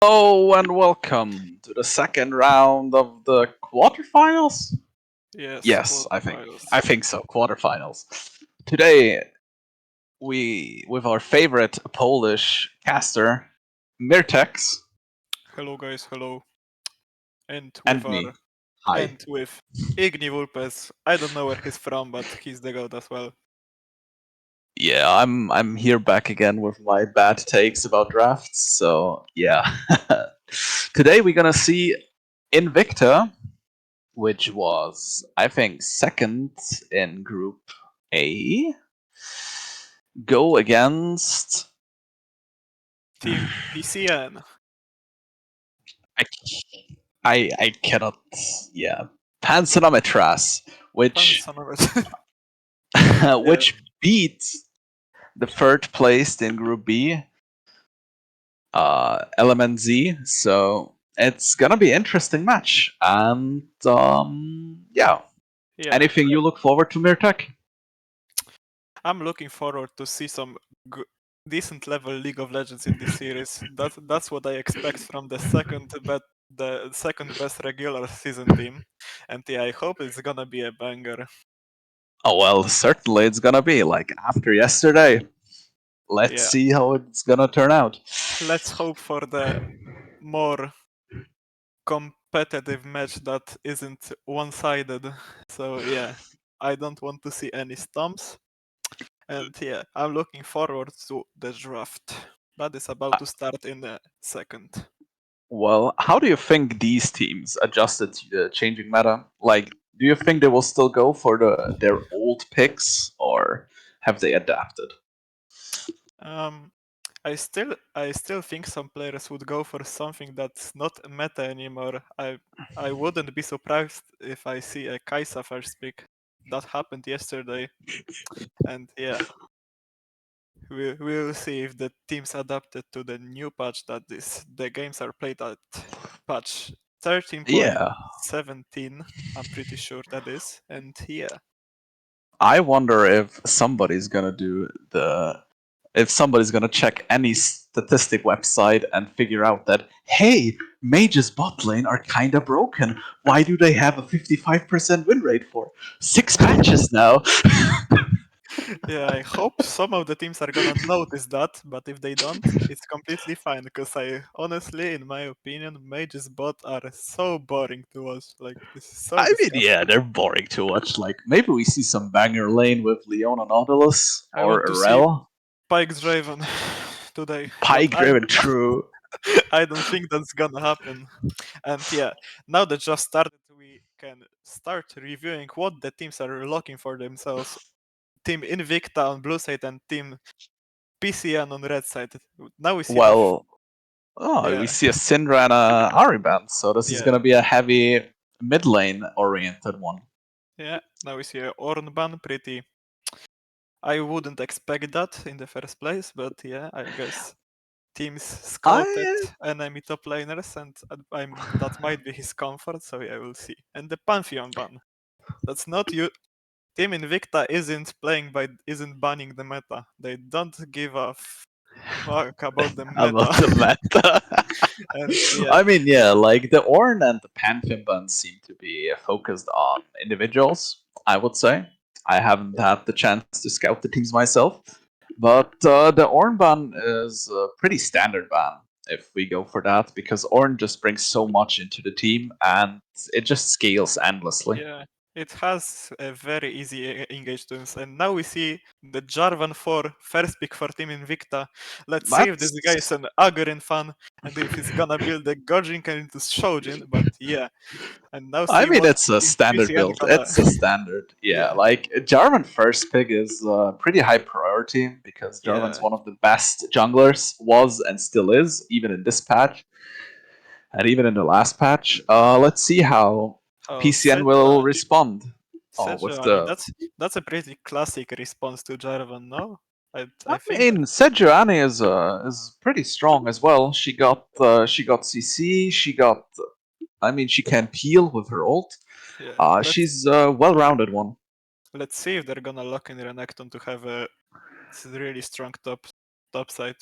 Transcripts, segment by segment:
Hello and welcome to the second round of the quarterfinals. Yes, Yes, I think quarterfinals. I think so. Quarterfinals. Today we with our favorite Polish caster, Mirtex, Hello guys, hello. And and with me. our Hi. and with Igni Vulpes. I don't know where he's from, but he's the goat as well. Yeah, I'm here back again with my bad takes about drafts. So yeah. Today we're gonna see Invicta, which was I think second in Group A, go against Team PCN. I I cannot, yeah, Pansonometras, which Pansonometras. Yeah. which beat the third placed in Group B, Element Z. So it's gonna be an interesting match, and yeah. Yeah. Anything you look forward to, Mirtek? I'm looking forward to see some decent level League of Legends in this series. That's what I expect from the second best regular season team. And yeah, I hope it's gonna be a banger. Oh well, certainly it's gonna be like after yesterday. Let's Yeah. see how it's gonna turn out. Let's hope for the more competitive match that isn't one-sided. So yeah, I don't want to see any stumps. And yeah, I'm looking forward to the draft that is about to start in a second. Well, how do you think these teams adjusted to the changing meta? Like, do you think they will still go for their old picks, or have they adapted? Um, I still think some players would go for something that's not meta anymore. I wouldn't be surprised if I see a Kaisa first pick. That happened yesterday, and yeah, we'll see if the teams adapted to the new patch that the games are played at patch Yeah, 13.17. I'm pretty sure that is, and yeah, I wonder if somebody's gonna check any statistic website and figure out that, hey, Mage's bot lane are kinda broken. Why do they have a 55% win rate for 6 patches now? yeah. I hope some of the teams are gonna notice that, but if they don't, it's completely fine. Because I honestly, in my opinion, Mage's bot are so boring to watch. Like this is so I mean, yeah, disgusting. they're boring to watch. Like, maybe we see some banger lane with Leona Nautilus I or want to see Arel. Pyke's Draven today, but Pike driven, true. I don't think that's gonna happen. And yeah, now that just started, we can start reviewing what the teams are looking for themselves. Team Invicta on blue side and Team PCN on red side. Now we see Well, oh, we yeah, see a Syndra and a Ariband, so this is yeah, gonna be a heavy mid lane oriented one. yeah. Now we see a Ornban. Pretty. I wouldn't expect that in the first place, but yeah, I guess teams scouted I enemy top laners, and that might be his comfort. So yeah, we'll see. And the Pantheon ban. That's not you. Team Invicta isn't banning the meta. They don't give a fuck about the about meta. the meta. And yeah, I mean, yeah, like the Ornn and the Pantheon buns seem to be focused on individuals, I would say. I haven't had the chance to scout the teams myself, but the Ornn ban is a pretty standard ban if we go for that, because Ornn just brings so much into the team and it just scales endlessly. yeah, it has a very easy engage turns. And now we see the Jarvan 4 first pick for Team Invicta. Let's see if this guy is That's an Agarin fan and if he's gonna build the Gorjinka into Shojin. But yeah, and now I see mean, what it's a Team standard PCN build. gonna. It's a standard. Yeah, Yeah, like Jarvan first pick is pretty high priority because Jarvan's yeah. one of the best junglers, was and still is, even in this patch and even in the last patch. Let's see how Oh, PCN will respond. Oh, with Sejuani. the That's a pretty classic response to Jarvan, no? I I think mean, Sejuani is pretty strong as well. She got CC. She got. I mean, she can peel with her ult. yeah. She's a well-rounded one. Let's see if they're gonna lock in Renekton to have a really strong top side.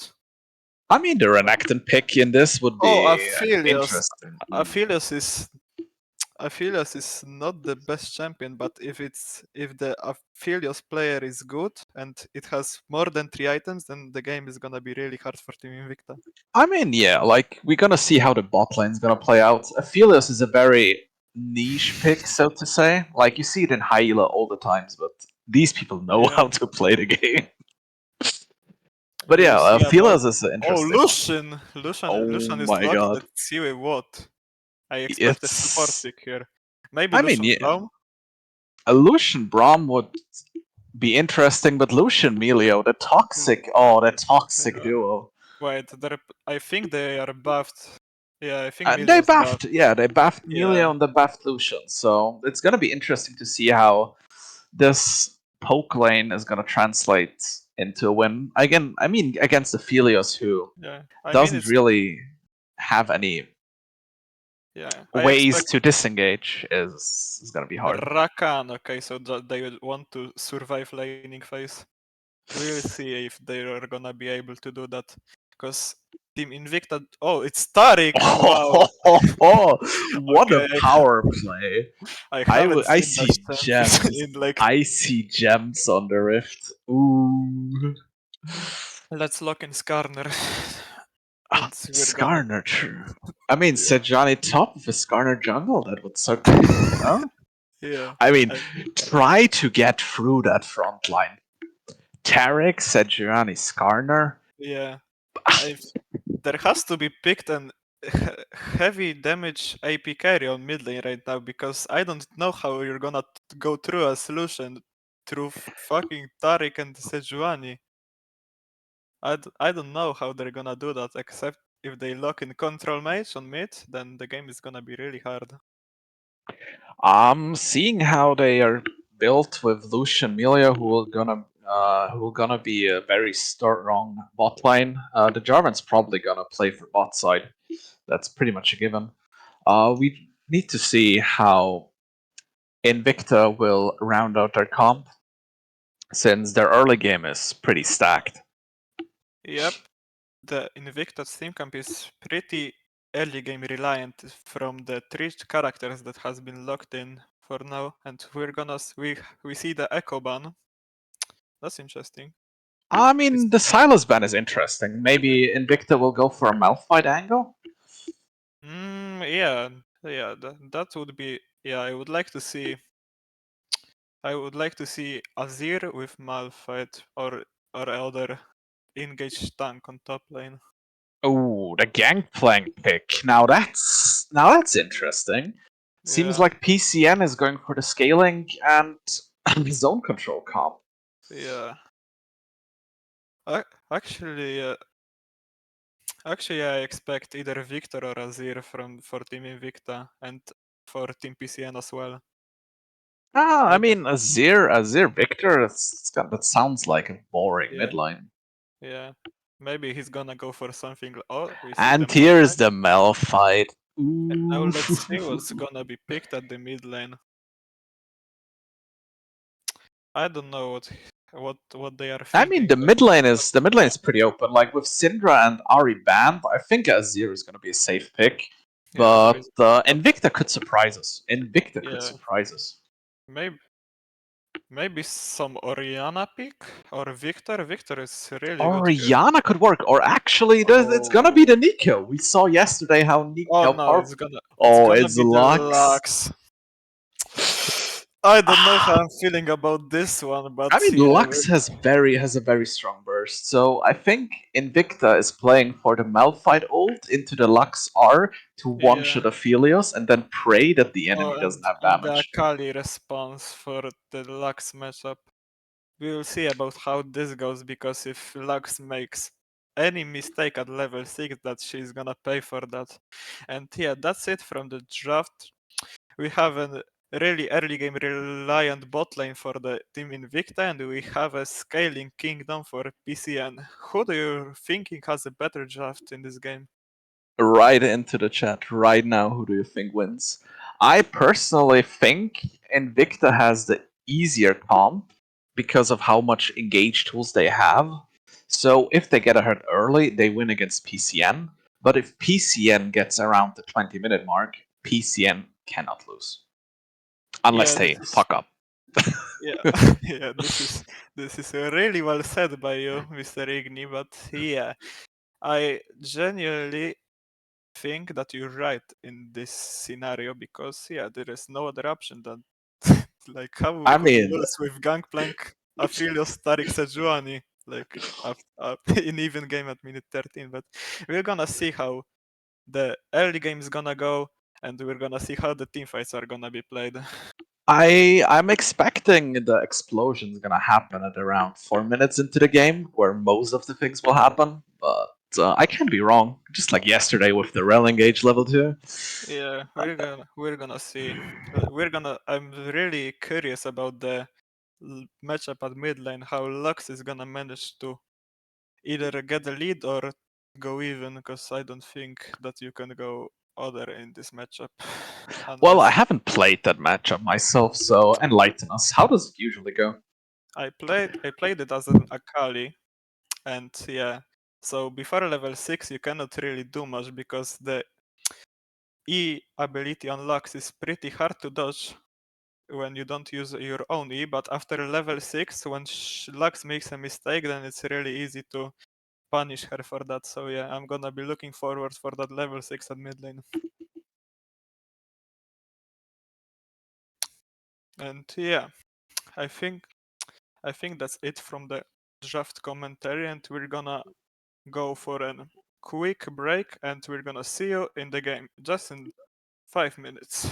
I mean, the Renekton pick in this would be Oh, Aphelios. interesting. Aphelios is Aphelios is not the best champion, but if the Aphelios player is good and it has more than 3 items, then the game is gonna be really hard for Team Invicta. I mean, yeah, like we're gonna see how the bot lane's gonna play out. Aphelios is a very niche pick, so to say. Like you see it in Hyla all the times, but these people know Yeah. how to play the game. But We'll yeah, see about. Aphelios is Oh, interesting. Lucian! Oh Lucian is my lucky god, that see what. I expect a support it's. pick here. Maybe I mean, Lucian yeah, Braum? a Lucian Braum would be interesting, but Lucian Melio, the toxic Yeah. duo. Wait, I think they are buffed. Yeah, I think And they Melio's buffed. buffed, yeah, they buffed Yeah. Melio and they buffed Lucian. So it's gonna be interesting to see how this poke lane is gonna translate into a win. Again, I mean against the Phelios, who Yeah. I mean, doesn't it's. really have any Yeah. I ways expect to disengage is gonna be hard. Rakan. Okay, so they will want to survive laning phase. We'll see if they are gonna be able to do that. Because Team Invicta. Oh, it's Taric! Wow. What a Okay. power play! I haven't I seen that see champion gems. in like. I see gems on the rift. Ooh. Let's lock in Skarner. Ah, And we're gonna. Skarner, true. I mean, Yeah. Sejuani top of a Skarner jungle, that would certainly be good, no? Yeah. I mean, I- try to get through that front line. Tarek, Sejuani, Skarner. Yeah. I There has to be picked an heavy damage AP carry on mid lane right now because I don't know how you're gonna go through a solution through fucking Taric and Sejuani. I don't know how they're gonna do that except if they lock in control mage on mid, then the game is gonna be really hard. Seeing how they are built with Lucian Melia, who will gonna be a very strong bot lane. The Jarvan's probably gonna play for bot side. That's pretty much a given. We need to see how Invicta will round out their comp, since their early game is pretty stacked. Yep, the Invictus team camp is pretty early game reliant from the 3 characters that has been locked in for now, and we see the Echo ban. That's interesting. I mean, the Silas ban is interesting. Maybe Invicta will go for a Malphite angle? Yeah, yeah, that would be. Yeah, I would like to see Azir with Malphite or other engaged tank on top lane. Oh, the Gangplank pick. Now that's interesting. Seems Yeah, like PCN is going for the scaling and zone control comp. yeah. Actually, I expect either Victor or Azir for Team Invicta and for Team PCN as well. I Either, mean, Azir Victor, that sounds like a boring yeah, midline. yeah. Maybe he's gonna go for something. Oh, we see the And here's Malphite. the Malphite. And now Ooh. let's see what's gonna be picked at the mid lane. I don't know what they are I mean, thinking. the mid lane is pretty open. Like with Syndra and Ari banned, I think Azir is going to be a safe pick. Yeah, Azir But is. But Invicta could surprise us. Invicta could yeah, surprise us. maybe some Oriana pick or Victor. Victor is really good here. Oriana could work, or actually, it's gonna be Oh, the Nico. We saw yesterday oh how no, powerful. it's Oh, gonna it's be the Lux. Lux. I don't know how I'm feeling about this one, but I mean, yeah, Lux has a very strong burst. So I think Invicta is playing for the Malphite ult into the Lux R to one yeah. shot Aphelios and then pray that the Oh, enemy doesn't have and the damage. Akali response for the Lux matchup. We will see about how this goes because if Lux makes any mistake at level 6 that she's gonna pay for that. And yeah, that's it from the draft. We have a really early game reliant bot lane for the team Invicta and we have a scaling kingdom for PCN. Who do you think has a better draft in this game? Right into the chat right now. Who do you think wins? I personally think Invicta has the easier comp because of how much engage tools they have. So if they get ahead early, they win against PCN. But if PCN gets around the 20-minute mark, PCN cannot lose. Unless Yeah, they this is fuck up. yeah, yeah. This is really well said by you, Mr. Igni. But yeah, I genuinely think that you're right in this scenario because yeah, there is no other option than like how I could you mean, lose with Gangplank, Aphelios, Tariq Sejuani like in even game at minute 13. But we're gonna see how the early game is gonna go, and we're gonna see how the team fights are gonna be played. I'm expecting the explosion's gonna happen at around 4 minutes into the game, where most of the things will happen. But I can't be wrong. Just like yesterday with the Rel Engage level 2. Yeah, we're gonna see. I'm really curious about the matchup at mid lane. How Lux is gonna manage to either get a lead or go even, because I don't think that you can go other in this matchup Well, I unless haven't played that matchup myself, so enlighten us. How does it usually go? I played it as an Akali, and yeah. So before level 6 you cannot really do much because the E ability on Lux is pretty hard to dodge when you don't use your own E, but after level 6, when Lux makes a mistake, then it's really easy to punish her for that. So yeah, I'm gonna be looking forward for that level 6 at mid lane. And yeah, I think I think that's it from the draft commentary, and we're gonna go for a quick break, and we're gonna see you in the game just in 5 minutes.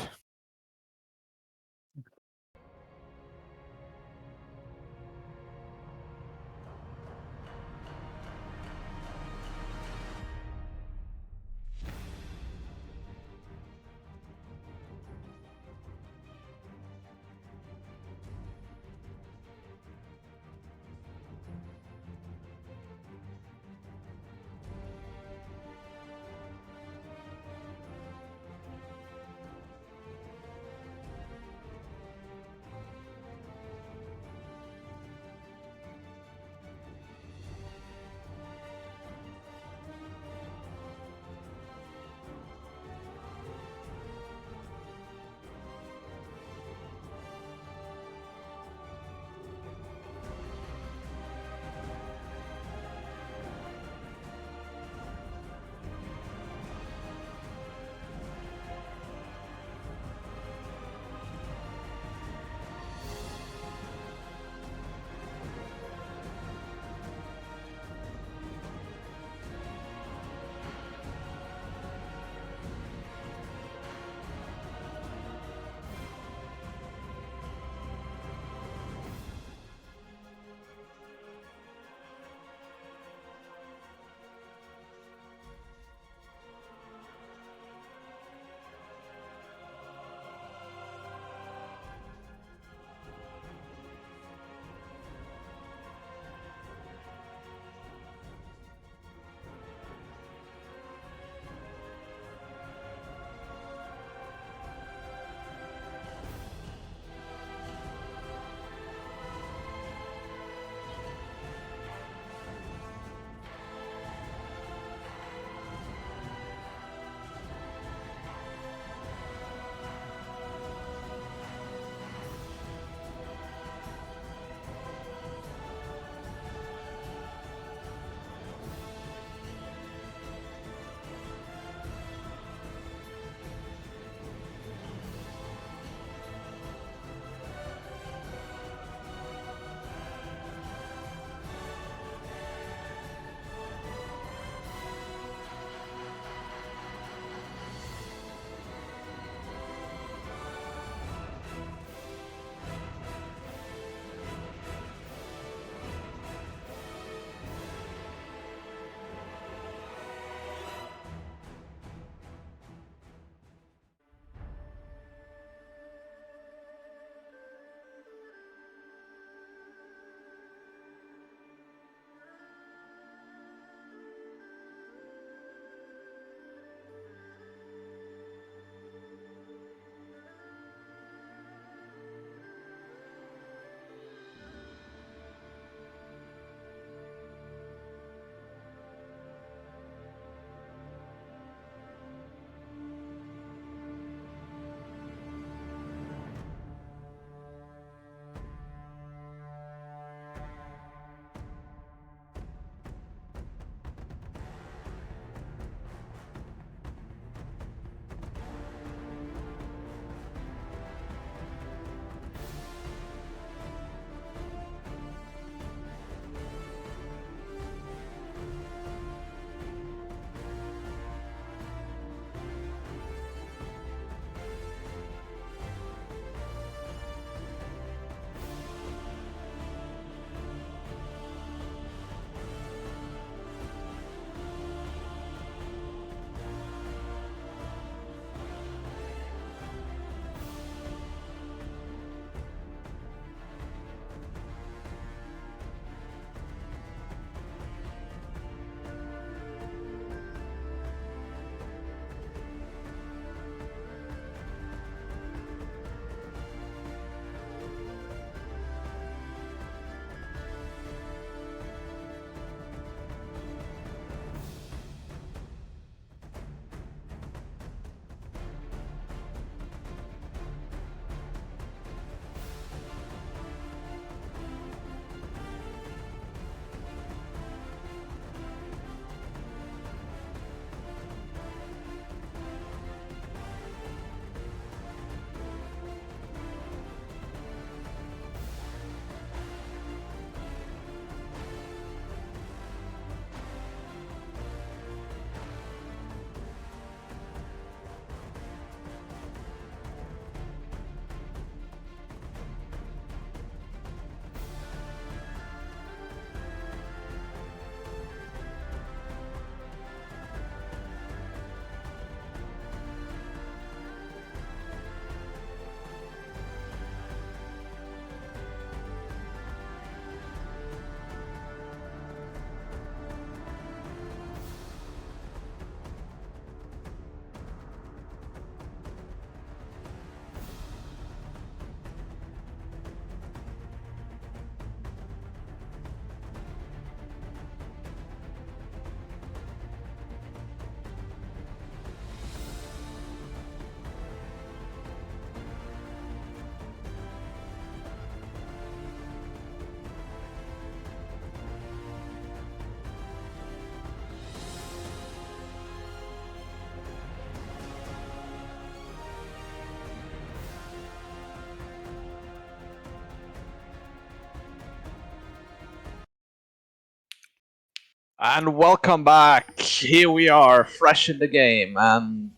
And welcome back. Here we are, fresh in the game, and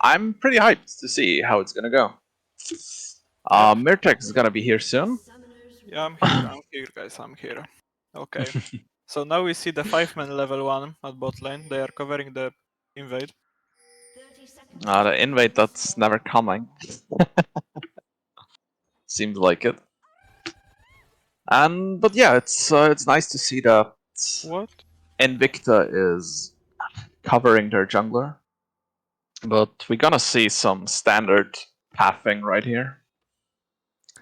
I'm pretty hyped to see how it's gonna go. Mirtex is gonna be here soon. Yeah, I'm here, guys. I'm here. Okay. So now we see the 5-man level 1 at bot lane. They are covering the invade. The invade that's never coming. Seems like it. But yeah, it's nice to see that What? Invicta is covering their jungler. But we're gonna see some standard pathing right here.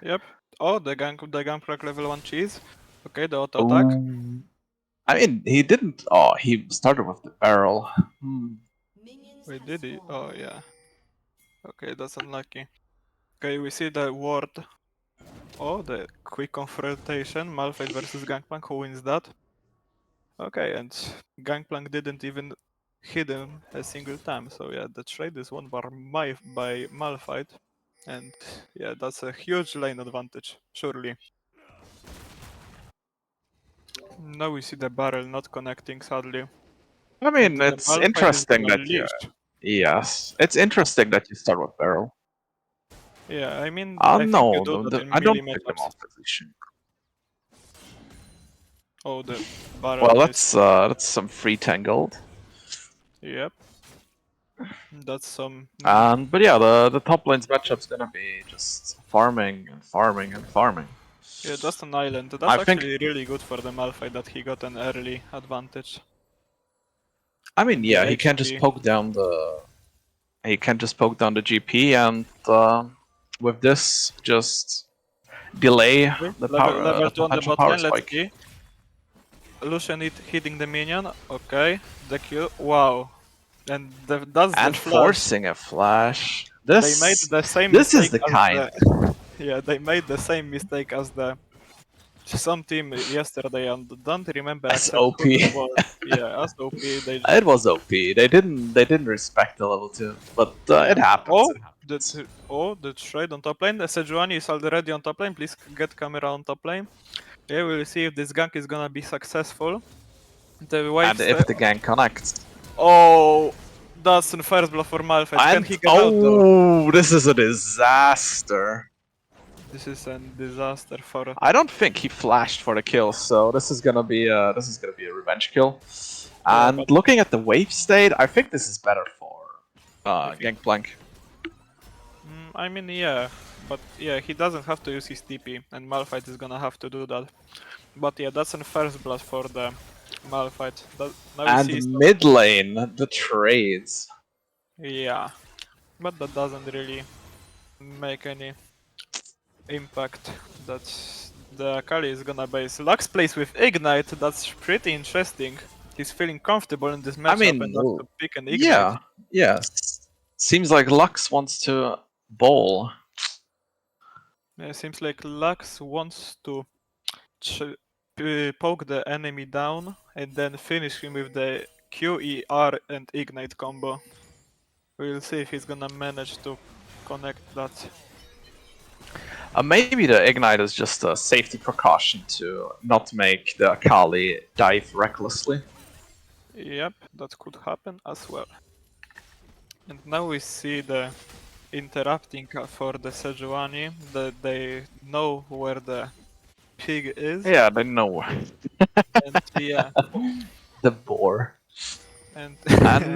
Yep. Oh, the Gangplank level 1 cheese. Okay, the auto attack. Ooh. I mean, he didn't. Oh, he started with the barrel. Wait, did he? Oh, yeah. Okay, that's unlucky. Okay, we see the ward. Oh, the quick confrontation. Malphite versus Gangplank. Who wins that? Okay, and Gangplank didn't even hit him a single time. So yeah, the trade is won by Malphite. And yeah, that's a huge lane advantage, surely. Now we see the barrel not connecting, sadly. I mean, And the it's Malphite is interesting gonna that you. leash. Yes, it's interesting that you start with barrel. Yeah, I mean, I think you No, do that in I don't melee pick them matchups. off position. Oh, the barrel Well, is... that's some free tangled. Yep. That's some... But yeah, the top lane's matchup's gonna be just farming and farming and farming. Yeah, just an island. That's I think- actually really good for the Malphite that he got an early advantage. I mean, And yeah, the he can just HP. poke down the. He can just poke down the GP, and with this, just delay the power, level the 2 on the potential bot power lane, let's spike. see. Lucian hitting the minion, okay. The Q, wow. And that's And the flash. forcing a flash. This They made the same this mistake is the as kind. Yeah, they made the same mistake as the some team yesterday, and don't remember exactly SOP. who it was. Yeah, SOP. They It was OP. They didn't respect the level 2, but it happens. Oh, It happens. the trade on top lane. Sejuani is already on top lane. Please get camera on top lane. Yeah, we'll see if this gank is gonna be successful. The wave And if the gang connects. Oh, that's the first blow for Malphite. Can And he get out though? this is a disaster. This is a disaster for... I don't think he flashed for the kill, so this is gonna be a revenge kill. Yeah, And looking at the wave state, I think this is better for Gangplank. I mean, yeah, but yeah, he doesn't have to use his TP, and Malphite is gonna have to do that. But yeah, that's a first blood for the Malphite. Now we see And mid lane, the trades. yeah, but that doesn't really make any impact. That's the Akali is gonna base. Lux plays with Ignite. That's pretty interesting. He's feeling comfortable in this matchup mean, and not to pick an Ignite. Yeah. Seems like Lux wants to bowl. Yeah, seems like Lux wants to poke the enemy down and then finish him with the Q, E, R and Ignite combo. We'll see if he's gonna manage to connect that. Maybe the Ignite is just a safety precaution to not make the Akali dive recklessly. Yep, that could happen as well. And now we see the interrupting for the Sejuani, that they know where the pig is. Yeah, they know. And yeah. The boar. And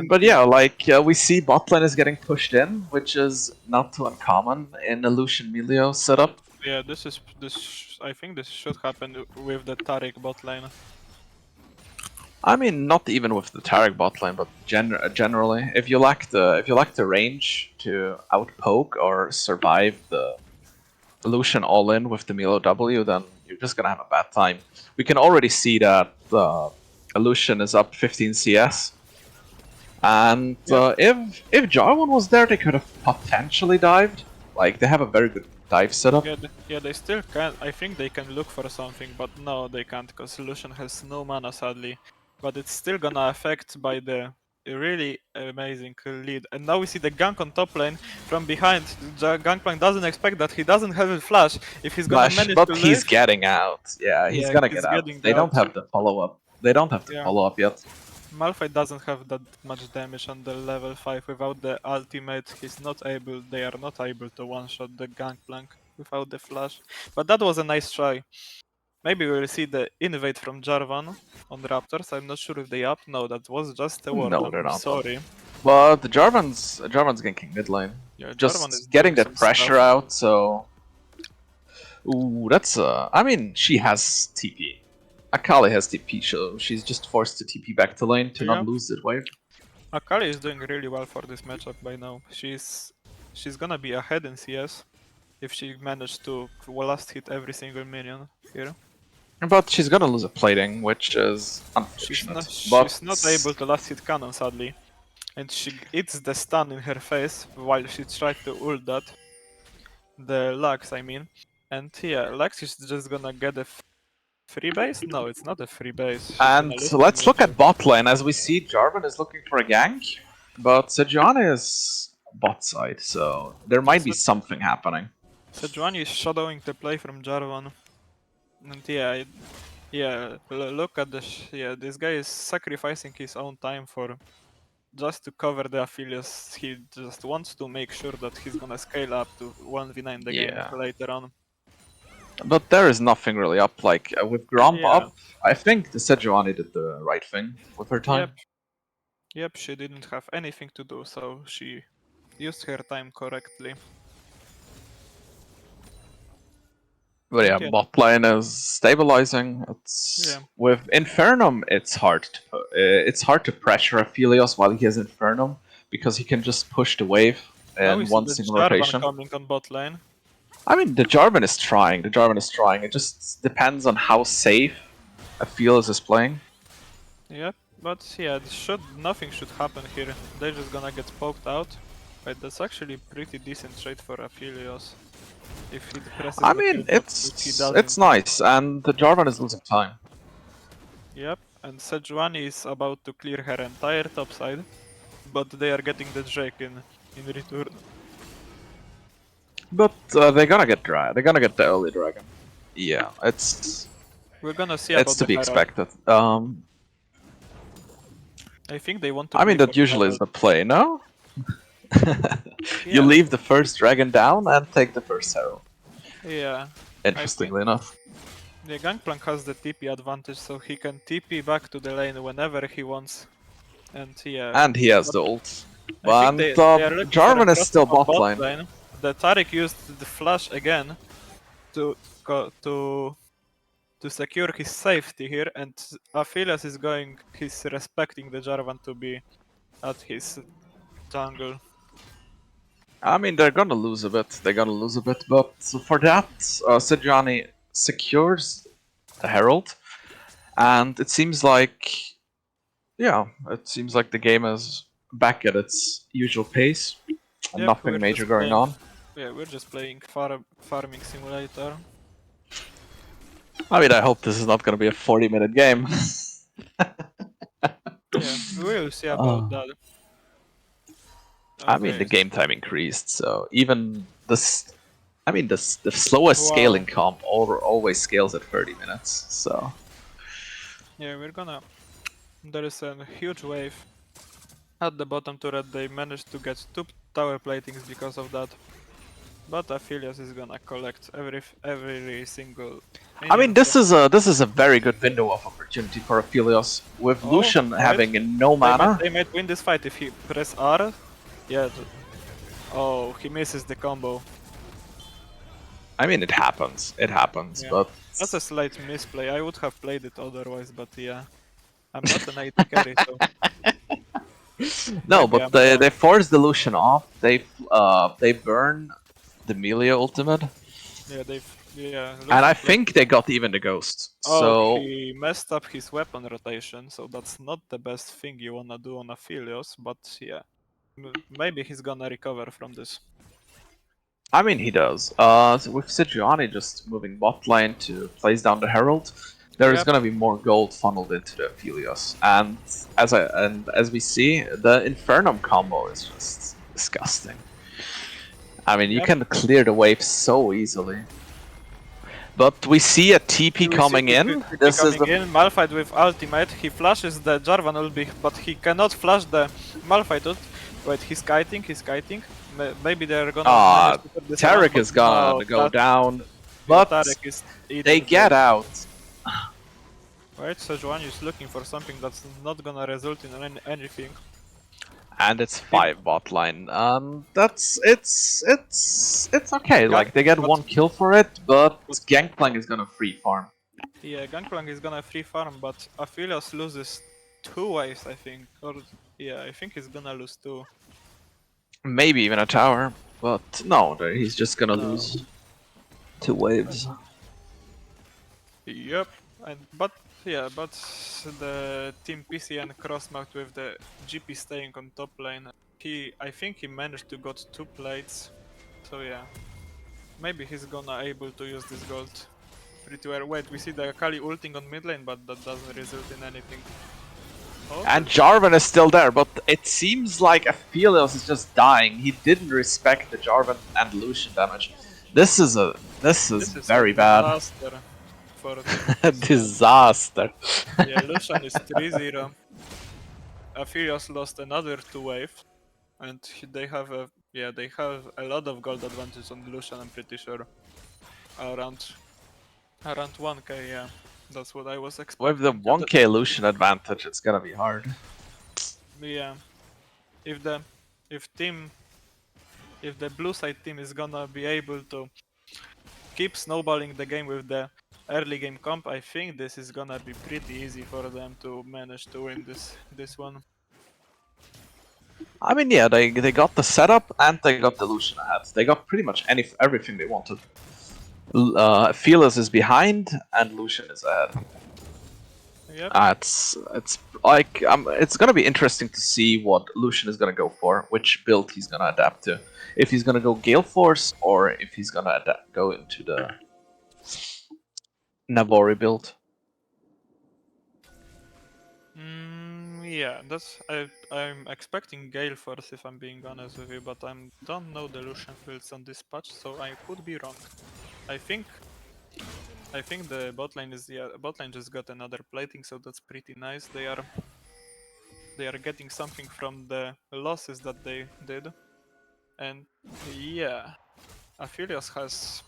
But yeah, like we see bot lane is getting pushed in, which is not too uncommon in a Lucian Melio setup. yeah, I think this should happen with the Taric bot lane. I mean, not even with the Taric bot lane, but generally, if you lack the range to outpoke or survive the Lucian all in with the Milo W, then you're just gonna have a bad time. We can already see that Lucian is up 15 CS. And if Jarvan was there, they could have potentially dived. Like, they have a very good dive setup. Yeah, they still can. I think they can look for something, but no, they can't, because Lucian has no mana, sadly. But it's still gonna affect by the really amazing lead. And now we see the gank on top lane from behind. Gangplank doesn't expect that. He doesn't have a flash. If he's gonna manage but to he's live, getting out. Yeah, he's gonna get out. They don't have the follow-up. They don't have to Yeah. follow up yet. Malphite doesn't have that much damage on the level 5. Without the ultimate, they are not able to one-shot the Gangplank without the flash. But that was a nice try. Maybe we'll see the invade from Jarvan on Raptors. I'm not sure if they up. No, that was just a ward. No, they're I'm not. sorry. But the Jarvan's ganking mid lane. Yeah, Jarvan is Just getting doing that some pressure stuff. out, so... Ooh, that's I mean, she has TP. Akali has TP, so she's just forced to TP back to lane to not Yep. lose that wave. Akali is doing really well for this matchup by now. She's gonna be ahead in CS if she managed to last hit every single minion here. But she's gonna lose a plating, which is She's unfortunate. not able to last hit cannon sadly. And she eats the stun in her face while she tried to ult that. The Lux, I mean. And yeah, Lux is just gonna get a free base? No, it's not a free base. She's gonna And lose let's look initiative. at bot lane. As we see, Jarvan is looking for a gank, but Sejuani is bot side, so there might be something happening. Sejuani is shadowing the play from Jarvan. And look at this guy is sacrificing his own time for just to cover the Aphelios. He just wants to make sure that he's gonna scale up to 1v9 the game Yeah. later on. But there is nothing really up. Like with Gromp Yeah. up, I think the Sejuani did the right thing with her time. Yep, she didn't have anything to do, so she used her time correctly. But yeah, Yeah. bot lane is stabilizing. It's with Infernum. It's hard to pressure Aphelios while he has Infernum because he can just push the wave Now we in see one the single Jarvan rotation. coming on bot lane. I mean, the Jarvan is trying. It just depends on how safe Aphelios is playing. Yep, but yeah, nothing should happen here. They're just gonna get poked out. But that's actually pretty decent trade for Aphelios. If he presses I the mean, kill button, which he doesn't. it's nice, and the Jarvan is losing time. Yep, and Sejuani is about to clear her entire top side, but they are getting the Drake in return. But they're gonna get They're gonna get the early dragon. Yeah, We're gonna see. It's to be expected. I think they want to. I mean, that usually is the play, no? You leave the first dragon down and take the first herald. Yeah. Interestingly enough. The Gangplank has the TP advantage, so he can TP back to the lane whenever he wants. And yeah. And he has the ult. I But think they are looking for Jarvan a is still cross bot lane. The Taric used the flash again to secure his safety here, and Aphelios he's respecting the Jarvan to be at his jungle. I mean, they're gonna lose a bit. But for that, Sejuani secures the herald, and it seems like, the game is back at its usual pace, and nothing major going on. Yeah, we're just playing farming simulator. I mean, I hope this is not gonna be a 40-minute game. Yeah, we'll see about that. I mean, the game time increased, so even the slowest scaling comp always scales at 30 minutes. So yeah, there is a huge wave at the bottom turret. They managed to get 2 tower platings because of that. But Aphelios is gonna collect every single. I mean, this is a very good window of opportunity for Aphelios with Lucian having no mana. They might win this fight if he press R. Yeah. Oh, he misses the combo. I mean, it happens. Yeah. But that's a slight misplay. I would have played it otherwise, but yeah, I'm not an AD carry, so. No, but they force the Lucian off. They burn the melee ultimate. Yeah, and I think they got even the ghost. So he messed up his weapon rotation, so that's not the best thing you wanna do on Aphelios, but yeah. Maybe he's gonna recover from this. I mean, he does. So with Sejuani just moving bot lane to place down the herald, there is gonna be more gold funneled into the Aphelios, and as we see, the Infernum combo is just disgusting. I mean, you can clear the wave so easily. But we see a TP We see coming the in. TP This is coming the in, Malphite with ultimate, he flashes the Jarvan ulti, but he cannot flash the Malphite ult. Wait, he's kiting. Maybe they're gonna manage to put this around, Tarek but is gonna no, go down, yeah, but Tarek is eating they get out. Right, Sejuani is looking for something that's not gonna result in anything. And it's 5 bot line. It's okay. Like they get but- 1 kill for it, but but- Gangplank is gonna free farm. Yeah, Gangplank is gonna free farm, but Aphelios loses 2 waves, I think. Or yeah, I think he's gonna lose 2. Maybe even a tower, but no, he's just gonna No. lose 2 waves. Yep, but the team PCN crossmarked with the GP staying on top lane. I think he managed to got 2 plates, so yeah, maybe he's gonna able to use this gold pretty well. Wait, we see the Akali ulting on mid lane, but that doesn't result in anything. Oh, And Jarvan is still there, but it seems like Aphelios is just dying. He didn't respect the Jarvan and Lucian damage. This is very a bad. disaster for Team PCN. Disaster. Yeah, Lucian is 3-0. Aphelios lost another 2 waves, and they have a lot of gold advantage on Lucian. I'm pretty sure around 1k. Yeah, that's what I was expecting. With the 1k Lucian advantage, it's gonna be hard. Yeah, if the blue side team is gonna be able to keep snowballing the game with the early game comp, I think this is gonna be pretty easy for them to manage to win this one. I mean, yeah, they got the setup and they got the Lucian ahead. They got pretty much everything they wanted. Fearless is behind and Lucian is ahead. Yep. It's like it's gonna be interesting to see what Lucian is gonna go for, which build he's gonna adapt to. If he's gonna go Gale Force or if he's gonna go into the Navori build. Yeah, I'm expecting Gale Force if I'm being honest with you, but I don't know the Lucian builds on this patch, so I could be wrong. I think the bot lane just got another plating, so that's pretty nice. They are getting something from the losses that they did, and yeah, Aphelios has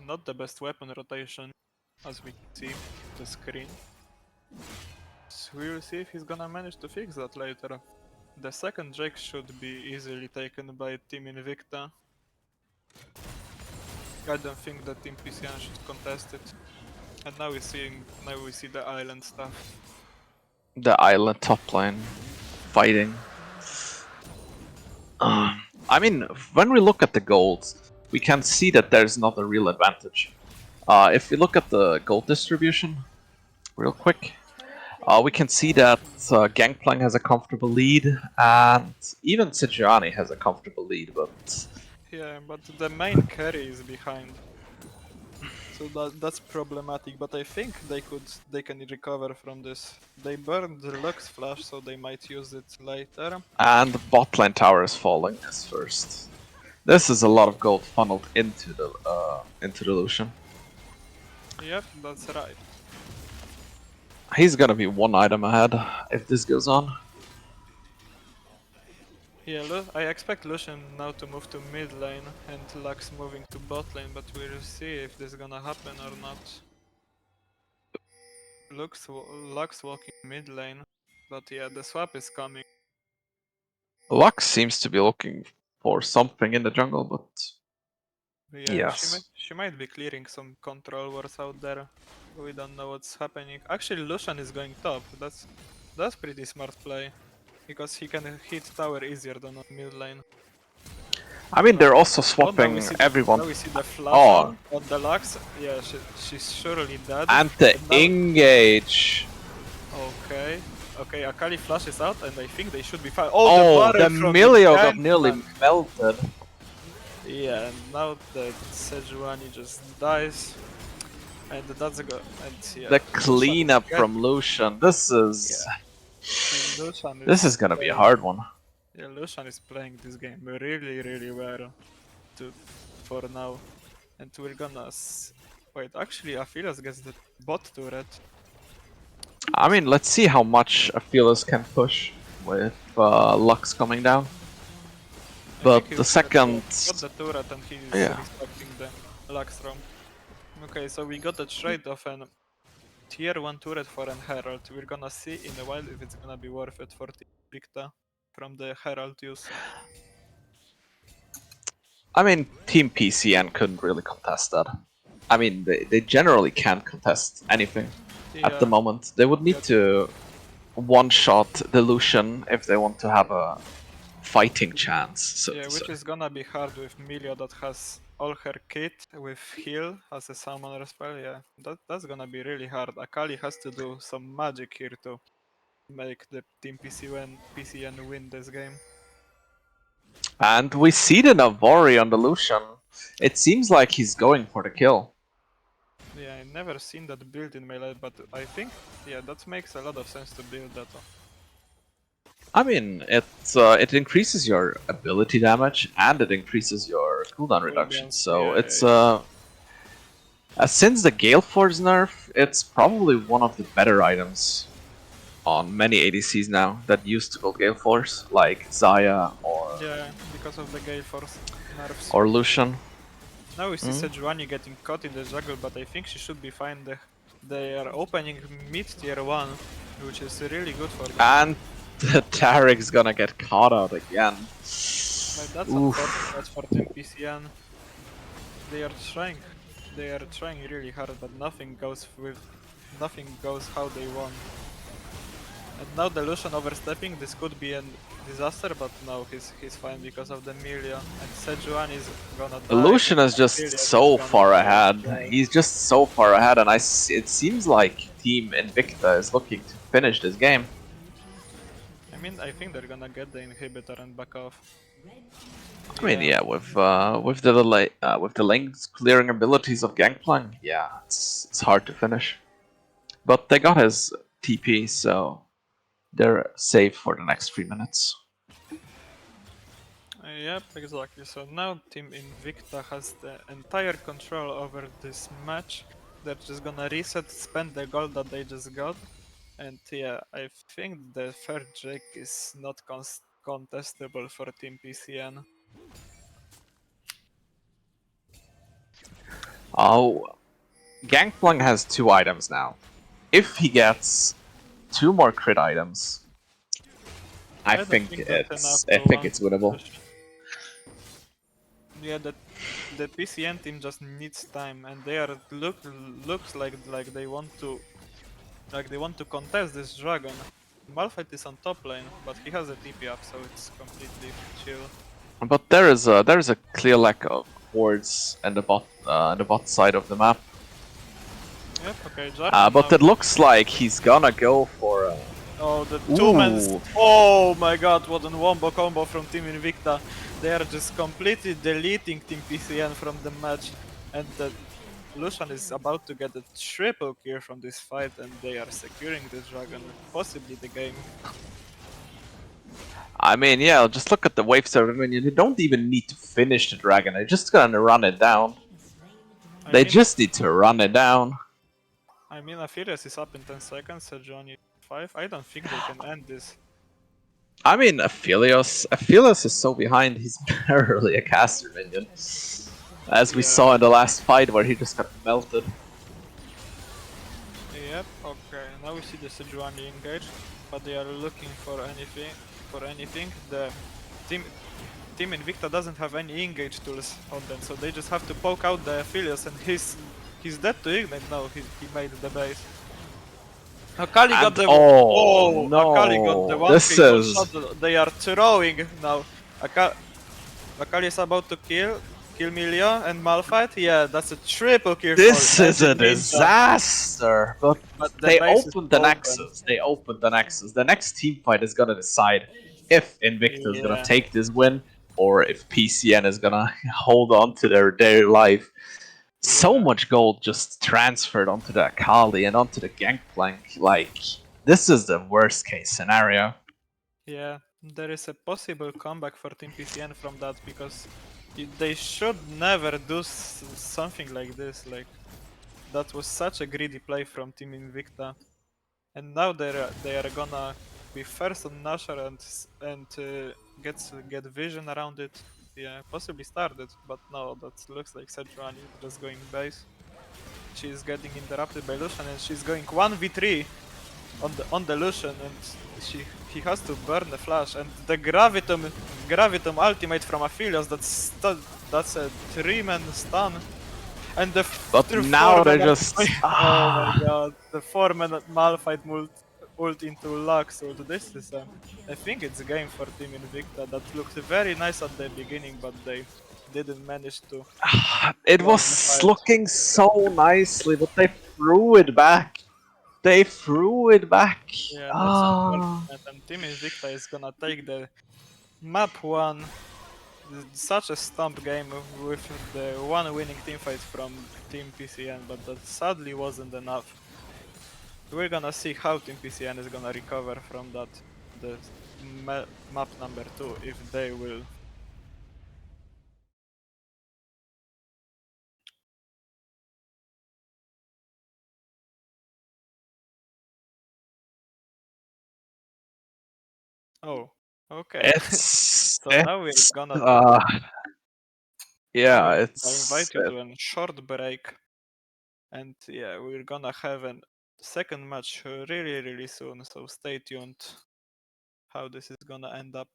not the best weapon rotation, as we can see the screen. So we will see if he's gonna manage to fix that later. The second Drake should be easily taken by Team Invicta. I don't think that Team PCN should contest it. And now we see the island stuff. The island top lane fighting. I mean, when we look at the golds, we can see that there's not a real advantage. If we look at the gold distribution, real quick, we can see that Gangplank has a comfortable lead, and even Sejuani has a comfortable lead, but... Yeah, but the main carry is behind. So that's problematic, but I think they can recover from this. They burned the Lux Flash, so they might use it later. And the bot lane tower is falling as first. This is a lot of gold funneled into the Lucian. Yep, that's right. He's gonna be 1 item ahead if this goes on. Yeah, I expect Lucian now to move to mid lane and Lux moving to bot lane, but we'll see if this is gonna happen or not. Lux walking mid lane, but yeah, the swap is coming. Lux seems to be looking for something in the jungle, but... Yeah, Yes. she might be clearing some control wars out there. We don't know what's happening. Actually, Lucian is going top. That's pretty smart play, because he can hit tower easier than on mid lane. I mean, they're also Now swapping we see everyone. now we see the flash Oh. on the Lux. Yeah, she's surely dead. And the now- engage. Okay. Okay, Akali flashes out, and I think they should be fine. Oh, the barrel from Milio got Gangplank. nearly melted. Yeah, and now the Sejuani just dies. And that's a go. And yeah, The Lucian cleanup is from Lucian. This is... Lucian This is gonna be a hard one. Yeah, Lucian is playing this game really, really well for now. And we're gonna Wait, actually, Aphelios gets the bot turret. I mean, let's see how much Aphelios can push with Lux coming down. I But think he the second... got the turret and he's Yeah. respecting the Lux roam. Okay, so we got a trade of an tier 1 turret for an Herald. We're gonna see in a while if it's gonna be worth it for Team Victa from the Herald use. I mean, Team PCN couldn't really contest that. I mean, they generally can't contest anything at the Yeah, moment. They would need to one-shot the Lucian if they want to have a fighting chance, so yeah, to which say. is gonna be hard with Milio that has all her kit with heal as a summoner spell. Yeah, that's gonna be really hard. Akali has to do some magic here to make the Team PCN win this game. And we see the Navori on the Lucian. It seems like he's going for the kill. Yeah, I never seen that build in Melee, but I think, yeah, that makes a lot of sense to build that. I mean, it increases your ability damage and it increases your cooldown reduction. Cooldowns, So yeah, it's yeah. since the Gale Force nerf, it's probably one of the better items on many ADCs now that used to build Gale Force, like Zaya Yeah, because of the Gale Force nerfs. or Lucian. Now we see Sejuani getting caught in the jungle, but I think she should be fine. They are opening mid tier 1, which is really good for them. And the Tarek's gonna get caught out again. But that's Oof. unfortunate for Team PCN. They are trying really hard, but nothing goes how they want. And now the Lucian overstepping, this could be a disaster, but no, he's fine because of the Milia. And Sejuani is gonna die. Lucian is just Aphelios so is gonna far die. ahead. Yeah. He's just so far ahead, and it seems like Team Invicta is looking to finish this game. I mean, I think they're gonna get the inhibitor and back off. I mean, yeah, with the lanes clearing abilities of Gangplank, yeah, it's hard to finish. But they got his TP, so they're safe for the next 3 minutes. Yep, exactly. So now Team Invicta has the entire control over this match. They're just gonna reset, spend the gold that they just got. And yeah, I think the third Drake is not contestable for Team PCN. Oh, Gangplank has 2 items now. If he gets 2 more crit items, I don't think that's enough I to think one it's winnable. push. Yeah, the PCN team just needs time, and they are looks like they want to contest this dragon. Malphite is on top lane, but he has a TP up, so it's completely chill. But there is a clear lack of wards in the bot side of the map. Yep, okay, Jarvan But now. it looks like he's gonna go for. Oh, the two-man's... Ooh. Oh my god, what a wombo combo from Team Invicta. They are just completely deleting Team PCN from the match. And the Lucian is about to get a triple kill from this fight, and they are securing the dragon, possibly the game. I mean, yeah, just look at the wave server minion. They don't even need to finish the dragon. They're just gonna run it down. They just need to run it down. I mean, Aphelios is up in 10 seconds, Sejuani 5. I don't think they can end this. I mean, Aphelios is so behind. He's barely a caster minion, as we saw in the last fight where he just got melted. Yep, okay. Now we see the Sejuani engage, but they are looking for anything. The Team Invicta doesn't have any engage tools on them, so they just have to poke out the Aphelios, and he's dead to ignite now. He made the base. Akali got the no! Akali got the one shot. They are throwing now. Akali is about to kill Milia and Malphite. Yeah, that's a triple kill. This is a disaster. But they opened the open. Nexus. They opened the Nexus. The next team fight is gonna decide if Invicta is gonna take this win or if PCN is gonna hold on to their life. So much gold just transferred onto the Akali and onto the Gangplank. Like, this is the worst case scenario. Yeah, there is a possible comeback for Team PCN from that, because they should never do something like this. Like, That was such a greedy play from Team Invicta, and now they are gonna be first on Nashor and get vision around it. Yeah, possibly started, but no, that looks like Sejuani just going base. She's getting interrupted by Lucian, and she's going 1v3 on the Lucian, and he has to burn the flash, and the Gravitum ultimate from Aphelios. That's a 3-man stun, and But now they're just oh my god, the 4-man Malphite ult into Lux ult. This is I think it's a game for Team Invicta that looked very nice at the beginning, but they didn't manage to it close the was fight. looking so nicely, but they threw it back. They threw it back. Yeah, that's Ah. unfortunate. And Team Invicta is gonna take the map 1. Such a stomp game with the one winning teamfight from Team PCN, but that sadly wasn't enough. We're gonna see how Team PCN is gonna recover from that, the map number 2, if they will. Oh, okay. It's So now we're it's gonna yeah, I it's invite you to a short break, and yeah, we're gonna have a second match really soon. So stay tuned. How this is gonna end up.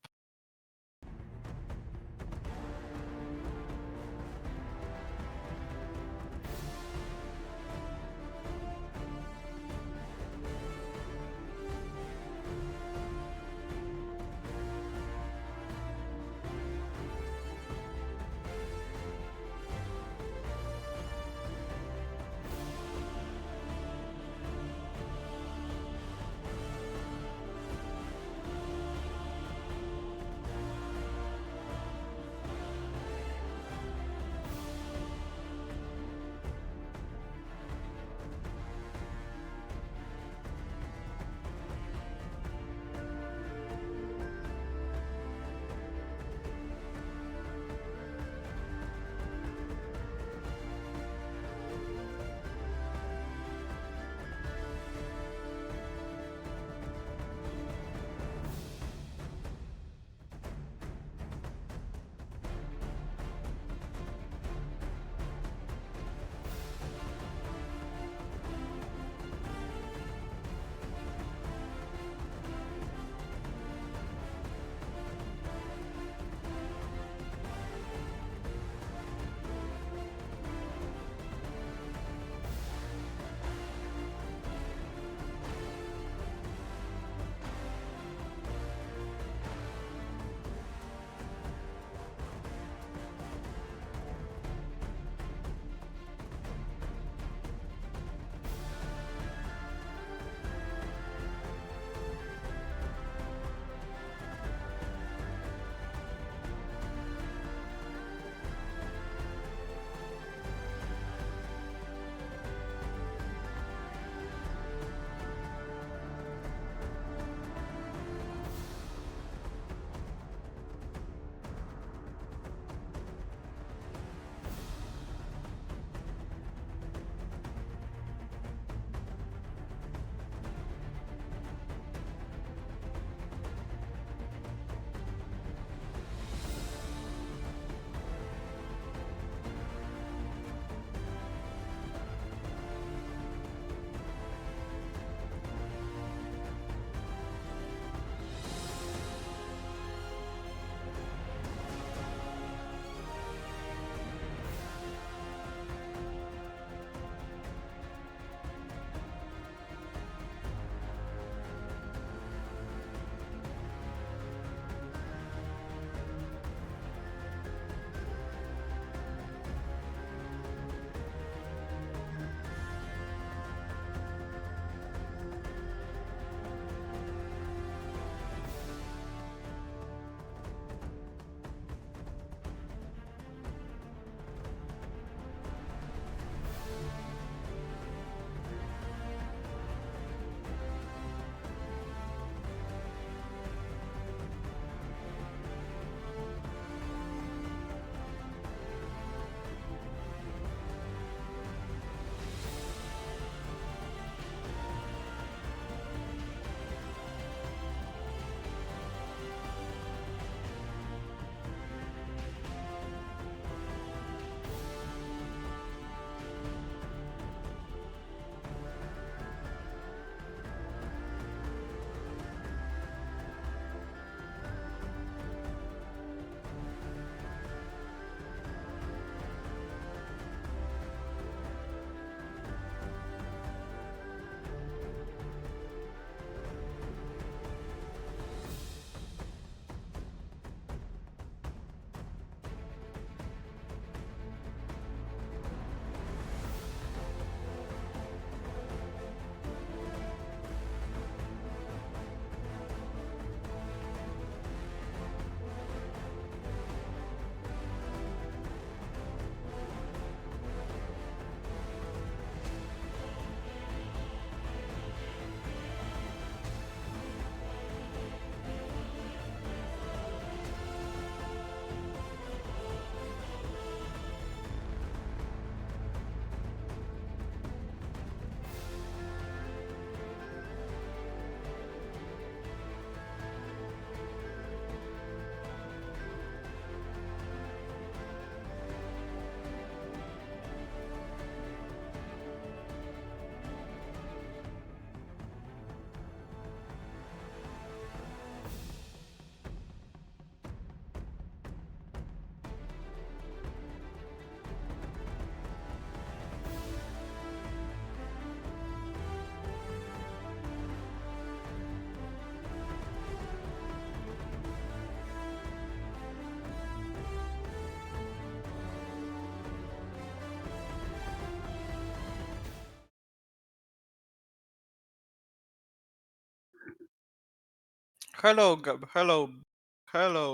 Hello,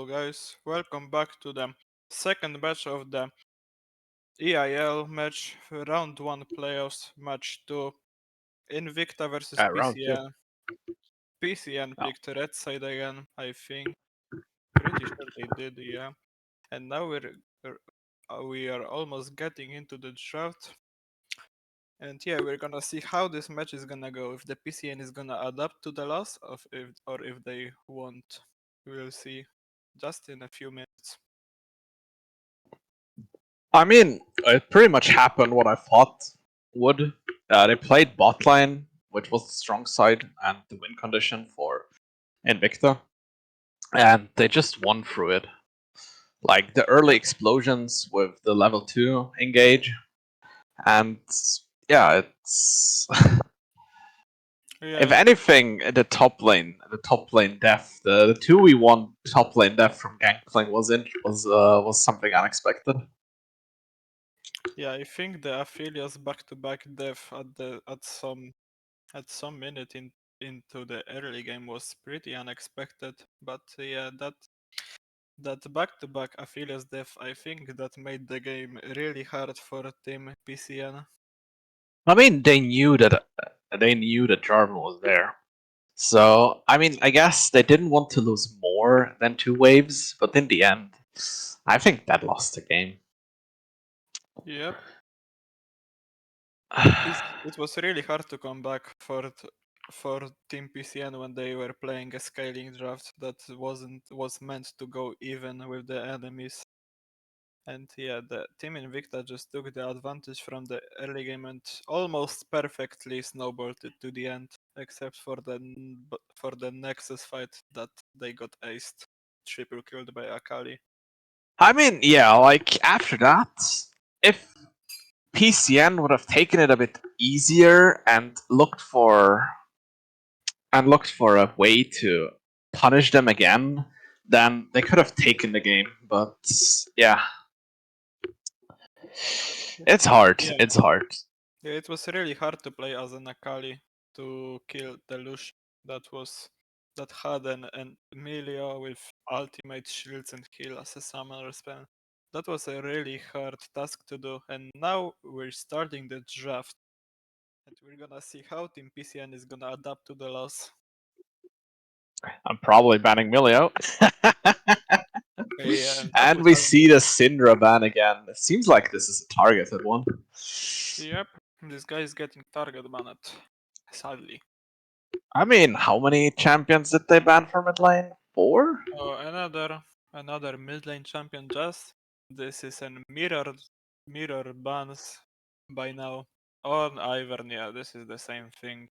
guys. Welcome back to the second match of the EIL match, round 1 playoffs, match 2. Invicta versus Round 2. PCN. PCN Oh. picked red side again, I think. Pretty sure they did, yeah. And now we are almost getting into the draft. And yeah, we're gonna see how this match is gonna go. If the PCN is gonna adapt to the loss, or if they won't. We'll see just in a few minutes. I mean, it pretty much happened what I thought would. They played bot lane, which was the strong side and the win condition for Invicta, and they just won through it. Like the early explosions with the level 2 engage, and yeah, it's if Yeah, anything, the top lane death, the 2v1 top lane death from Gangplank was something unexpected. yeah. I think the Aphelios back-to-back death at some minute into the early game was pretty unexpected. But yeah, that back-to-back Aphelios death, I think that made the game really hard for Team PCN. I mean, they knew that Jarvan was there. So, I mean, I guess they didn't want to lose more than 2 waves, but in the end, I think that lost the game. Yep. It was really hard to come back for Team PCN when they were playing a scaling draft that was meant to go even with the enemies. And yeah, the Team Invicta just took the advantage from the early game and almost perfectly snowballed it to the end, except for the Nexus fight that they got aced, triple killed by Akali. I mean, yeah, like after that, if PCN would have taken it a bit easier and looked for a way to punish them again, then they could have taken the game. But yeah, it's hard. Yeah, It's hard. yeah, it was really hard to play as an Akali to kill the Lucian that had an Emilio with ultimate shields and heal as a summoner spell. That was a really hard task to do, and now we're starting the draft. And we're gonna see how Team PCN is gonna adapt to the loss. I'm probably banning Milio. Yeah, that And would we have see the been. Syndra ban again. It seems like this is a targeted one. Yep, this guy is getting target banned. Sadly. I mean, how many champions did they ban for mid lane? 4? Oh, another mid lane champion just. This is an mirror bans by now. On Ivern, yeah, this is the same thing.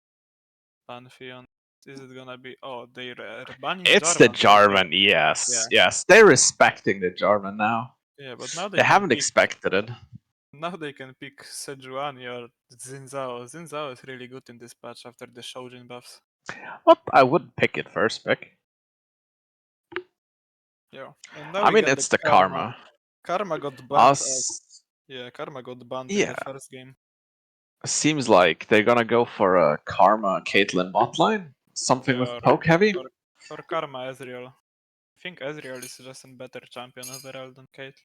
Pantheon. Is it gonna be? Oh, they're banning It's the Jarvan. So Jarvan, yeah, yes. They're respecting the Jarvan now. yeah, but now They they can haven't pick. expected it. Now they can pick Sejuani or Zinzao. Zinzao is really good in this patch after the Shojin buffs. What? I wouldn't pick it first pick. Yeah, and now I we mean, got the it's the Karma. Karma. Karma got banned. Us. Yeah, Karma got banned in the Yeah. first game. Seems like they're gonna go for a Karma Caitlyn bot line. Something Yeah, with poke heavy. or Karma Ezreal. I think Ezreal is just a better champion overall than Kate.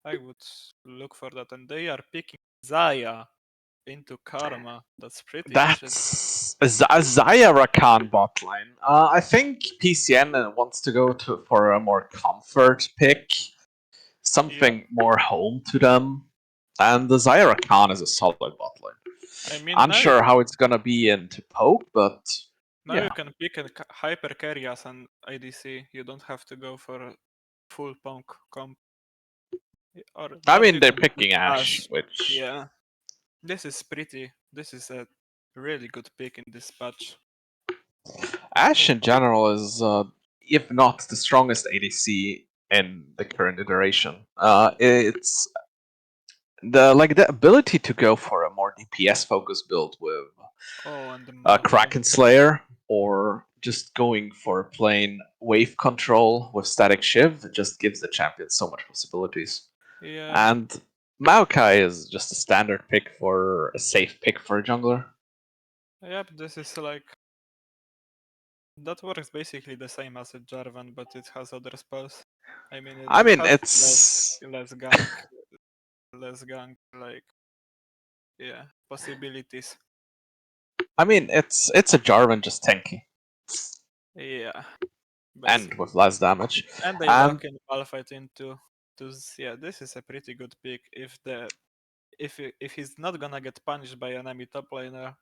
I would look for that, and they are picking Zaya into Karma. That's pretty interesting. That's a Zaya Rakan bot line. I think PCN wants to go for a more comfort pick, Yep. something more home to them. And the Zaya Rakan is a solid bot line. I mean, Unsure how it's gonna be into poke, but now yeah. you can pick a hyper carry as an ADC. You don't have to go for a full punk comp. I But mean, you they're can pick picking Ashe, Ashe. which Yeah, this is a really good pick in this patch. Ashe in general is, if not the strongest ADC in the current iteration. It's the ability to go for a more DPS focused build with Oh, and the Maokai. Kraken Slayer, or just going for plain wave control with Static Shiv, it just gives the champion so much possibilities. Yeah, And Maokai is just a standard pick for a safe pick for a jungler. yep. This is like That works basically the same as a Jarvan, but it has other spells. I mean, I it mean, has it's. less gank, like, yeah, possibilities. I mean, it's a Jarvan just tanky Yeah, and basically. with less damage. And they And lock in Malphite into yeah, this is a pretty good pick if he's not gonna get punished by enemy top laner,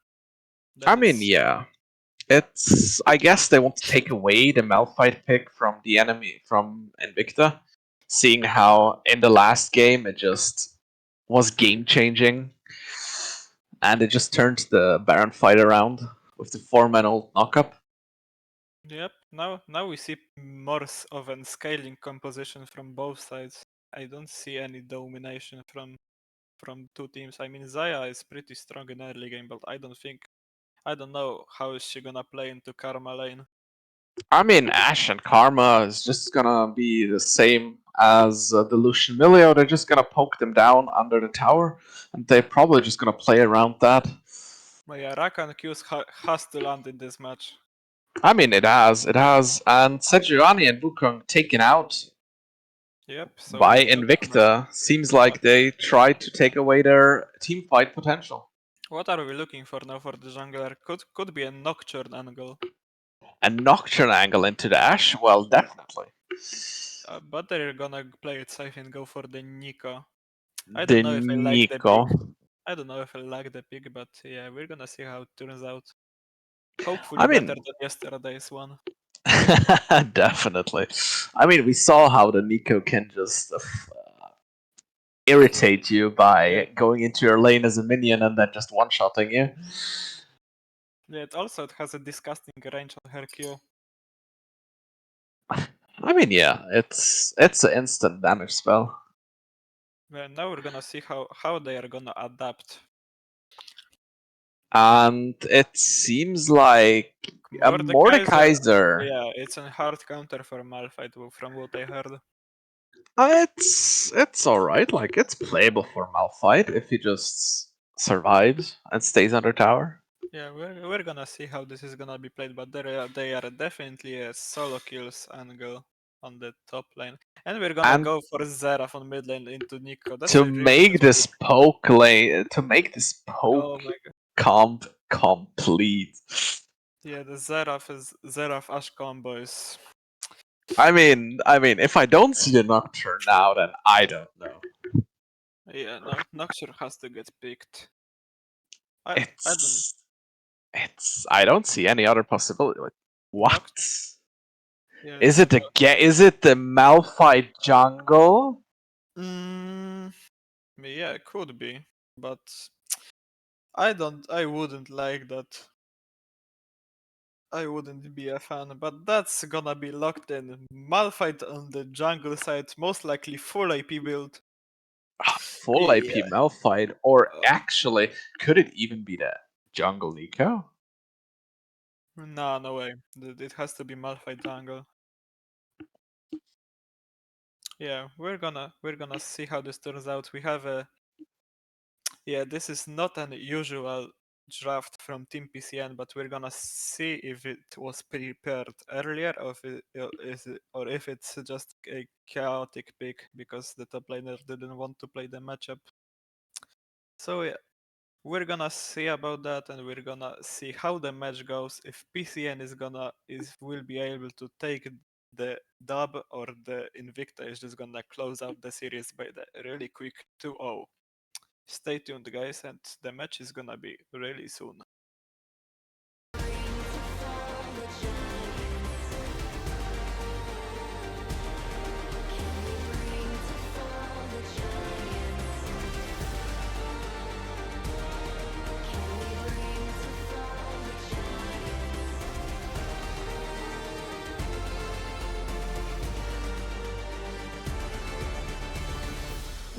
I then mean, it's yeah, it's. I guess they want to take away the Malphite pick from the enemy from Invicta, seeing how in the last game it just was game changing, and it just turned the Baron fight around with the 4-man ult knockup. yep. Now we see more of an scaling composition from both sides. I don't see any domination from two teams. I mean, Zaya is pretty strong in early game, but I don't know how is she gonna play into Karma lane. I mean, Ashe and Karma is just gonna be the same as the Lucian Milio. They're just gonna poke them down under the tower, and they're probably just gonna play around that. But yeah, Rakan Q's has to land in this match. I mean, it has, and Sejuani and Wukong taken out Yep. So by we don't know Invicta. Seems like they tried to take away their team fight potential. what are we looking for now for the jungler. Could be a Nocturne angle, A Nocturne angle into the Ashe? Well, definitely. but they're gonna play it safe and go for the Nico. I The don't know if I like the Nico. pick. I don't know if I like the pick, but yeah, we're gonna see how it turns out. Hopefully I better mean, than yesterday's one. definitely. I mean, we saw how the Nico can just irritate you Yeah. by going into your lane as a minion and then just one-shotting you. Yeah, it has a disgusting range on her Q. I mean, yeah, it's an instant damage spell. Well, now we're gonna see how they are gonna adapt. And it seems like a Mordekaiser. Yeah, it's a hard counter for Malphite from what I heard. It's alright, like it's playable for Malphite if he just survives and stays under tower. Yeah, we're gonna see how this is gonna be played, but they are definitely a solo kills angle on the top lane, and we're gonna And go for Zeraf on mid lane into Nico. That's to a really make good this pick. poke lane, to make this poke Oh my god. comp complete. Yeah, the Zeraf Ash combo is. I mean, if I don't see the Nocturne now, then I don't know. Yeah, no, Noxure has to get picked. I don't. I don't see any other possibility. Like, what? Yeah, Is it is it the Malphite jungle? Yeah, it could be, but I wouldn't like that. I wouldn't be a fan, but that's gonna be locked in. Malphite on the jungle side, most likely full AP build. Full AP Yeah. Malphite, or actually, could it even be the jungle Nico? Nah, no way. It has to be Malphite jungle. Yeah, we're gonna see how this turns out. We have a this is not an usual draft from Team PCN, but we're gonna see if it was prepared earlier, or if it's just a chaotic pick because the top laner didn't want to play the matchup. So yeah, we're gonna see about that, and we're gonna see how the match goes. If PCN will be able to take the dub, or the Invicta is just gonna close out the series by the really quick 2-0. Stay tuned, guys, and the match is gonna be really soon.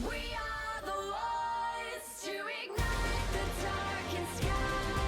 We are the ones to ignite the darkened sky.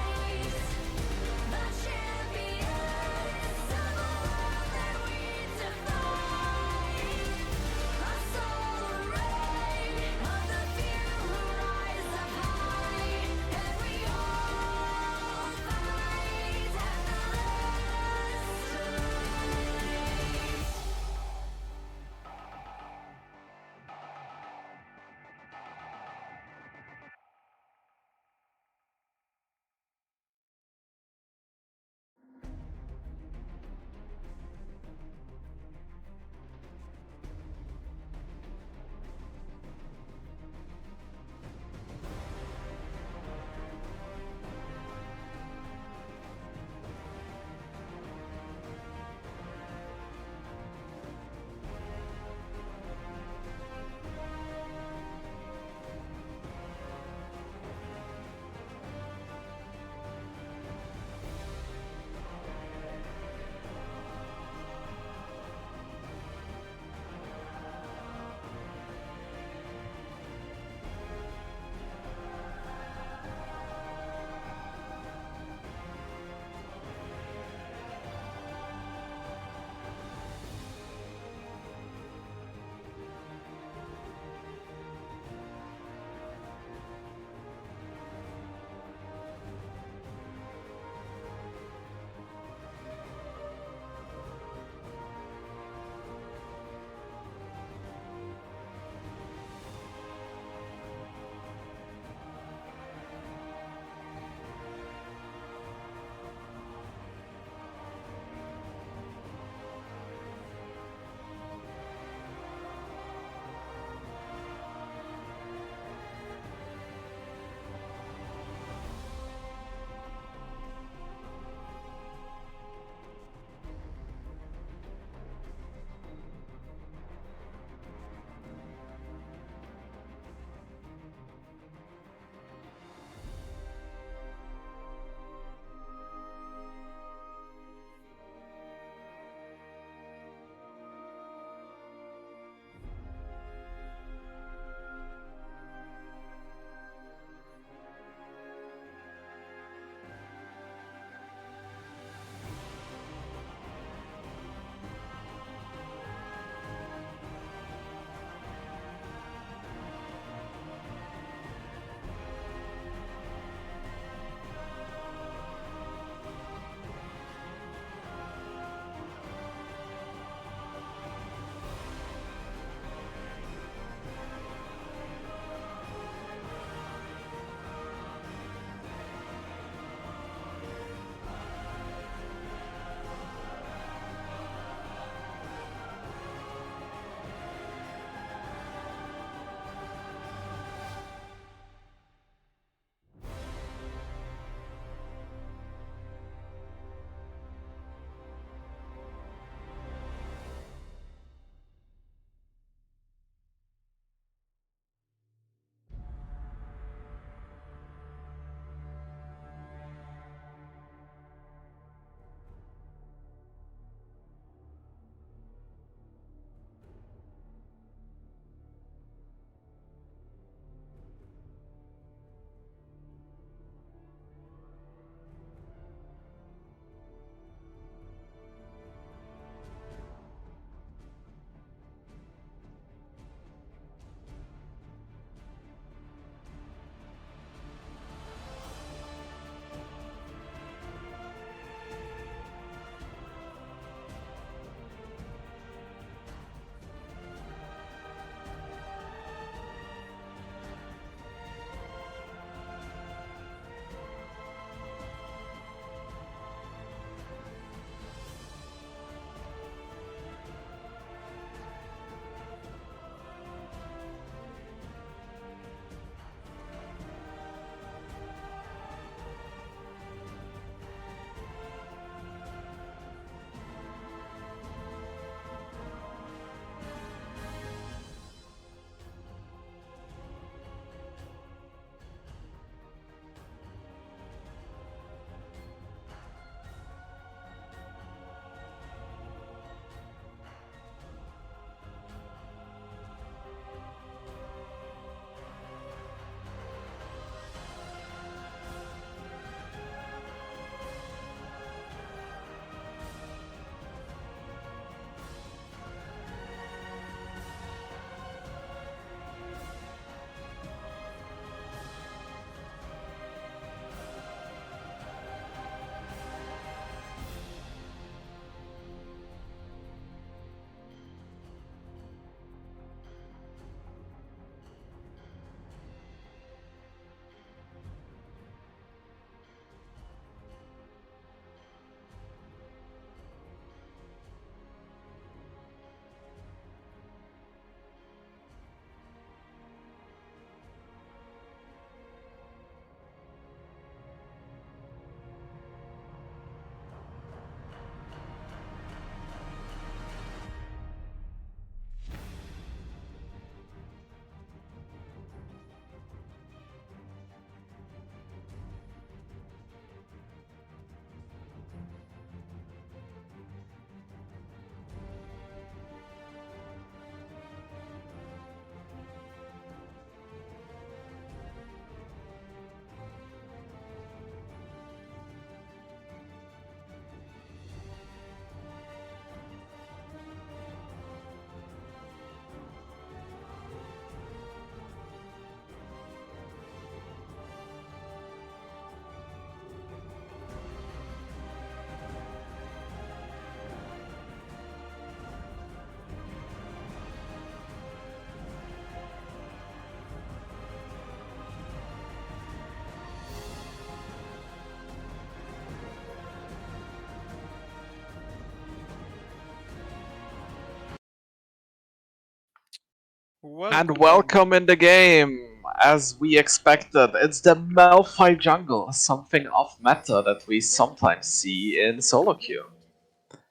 And Welcome in. welcome in the game! As we expected, it's the Malphite jungle, something off meta that we sometimes see in solo queue.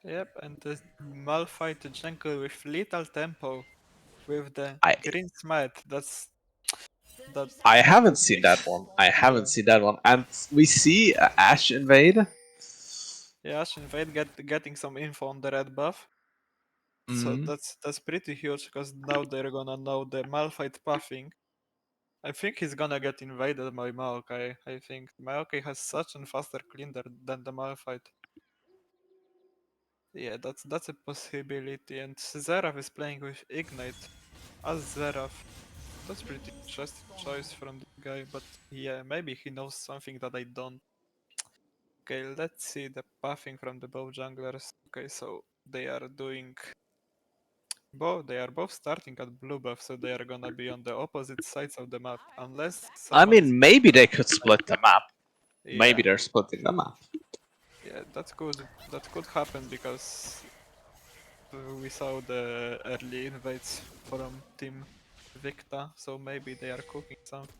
Yep, and the Malphite jungle with little tempo, with the I green smite. That I haven't that seen that makes one. I yeah. haven't seen that one. And we see Ash invade. Yeah, Shinvade getting some info on the red buff. So Mhm. that's pretty huge because now they're gonna know the Malphite pathing. I think he's gonna get invaded by Maokai. I think Maokai has such a faster cleaner than the Malphite. Yeah, that's a possibility. And Zerath is playing with Ignite as Zerath. That's pretty interesting choice from the guy, but yeah, maybe he knows something that I don't. Okay, let's see the pathing from the both junglers. Okay, so they are doing they are both starting at blue buff, so they are gonna be on the opposite sides of the map, unless I someone is mean, going maybe for they the could side. split the map. Maybe Yeah, they're splitting the map. yeah, that could happen because we saw the early invites from Team Victa, so maybe they are cooking something.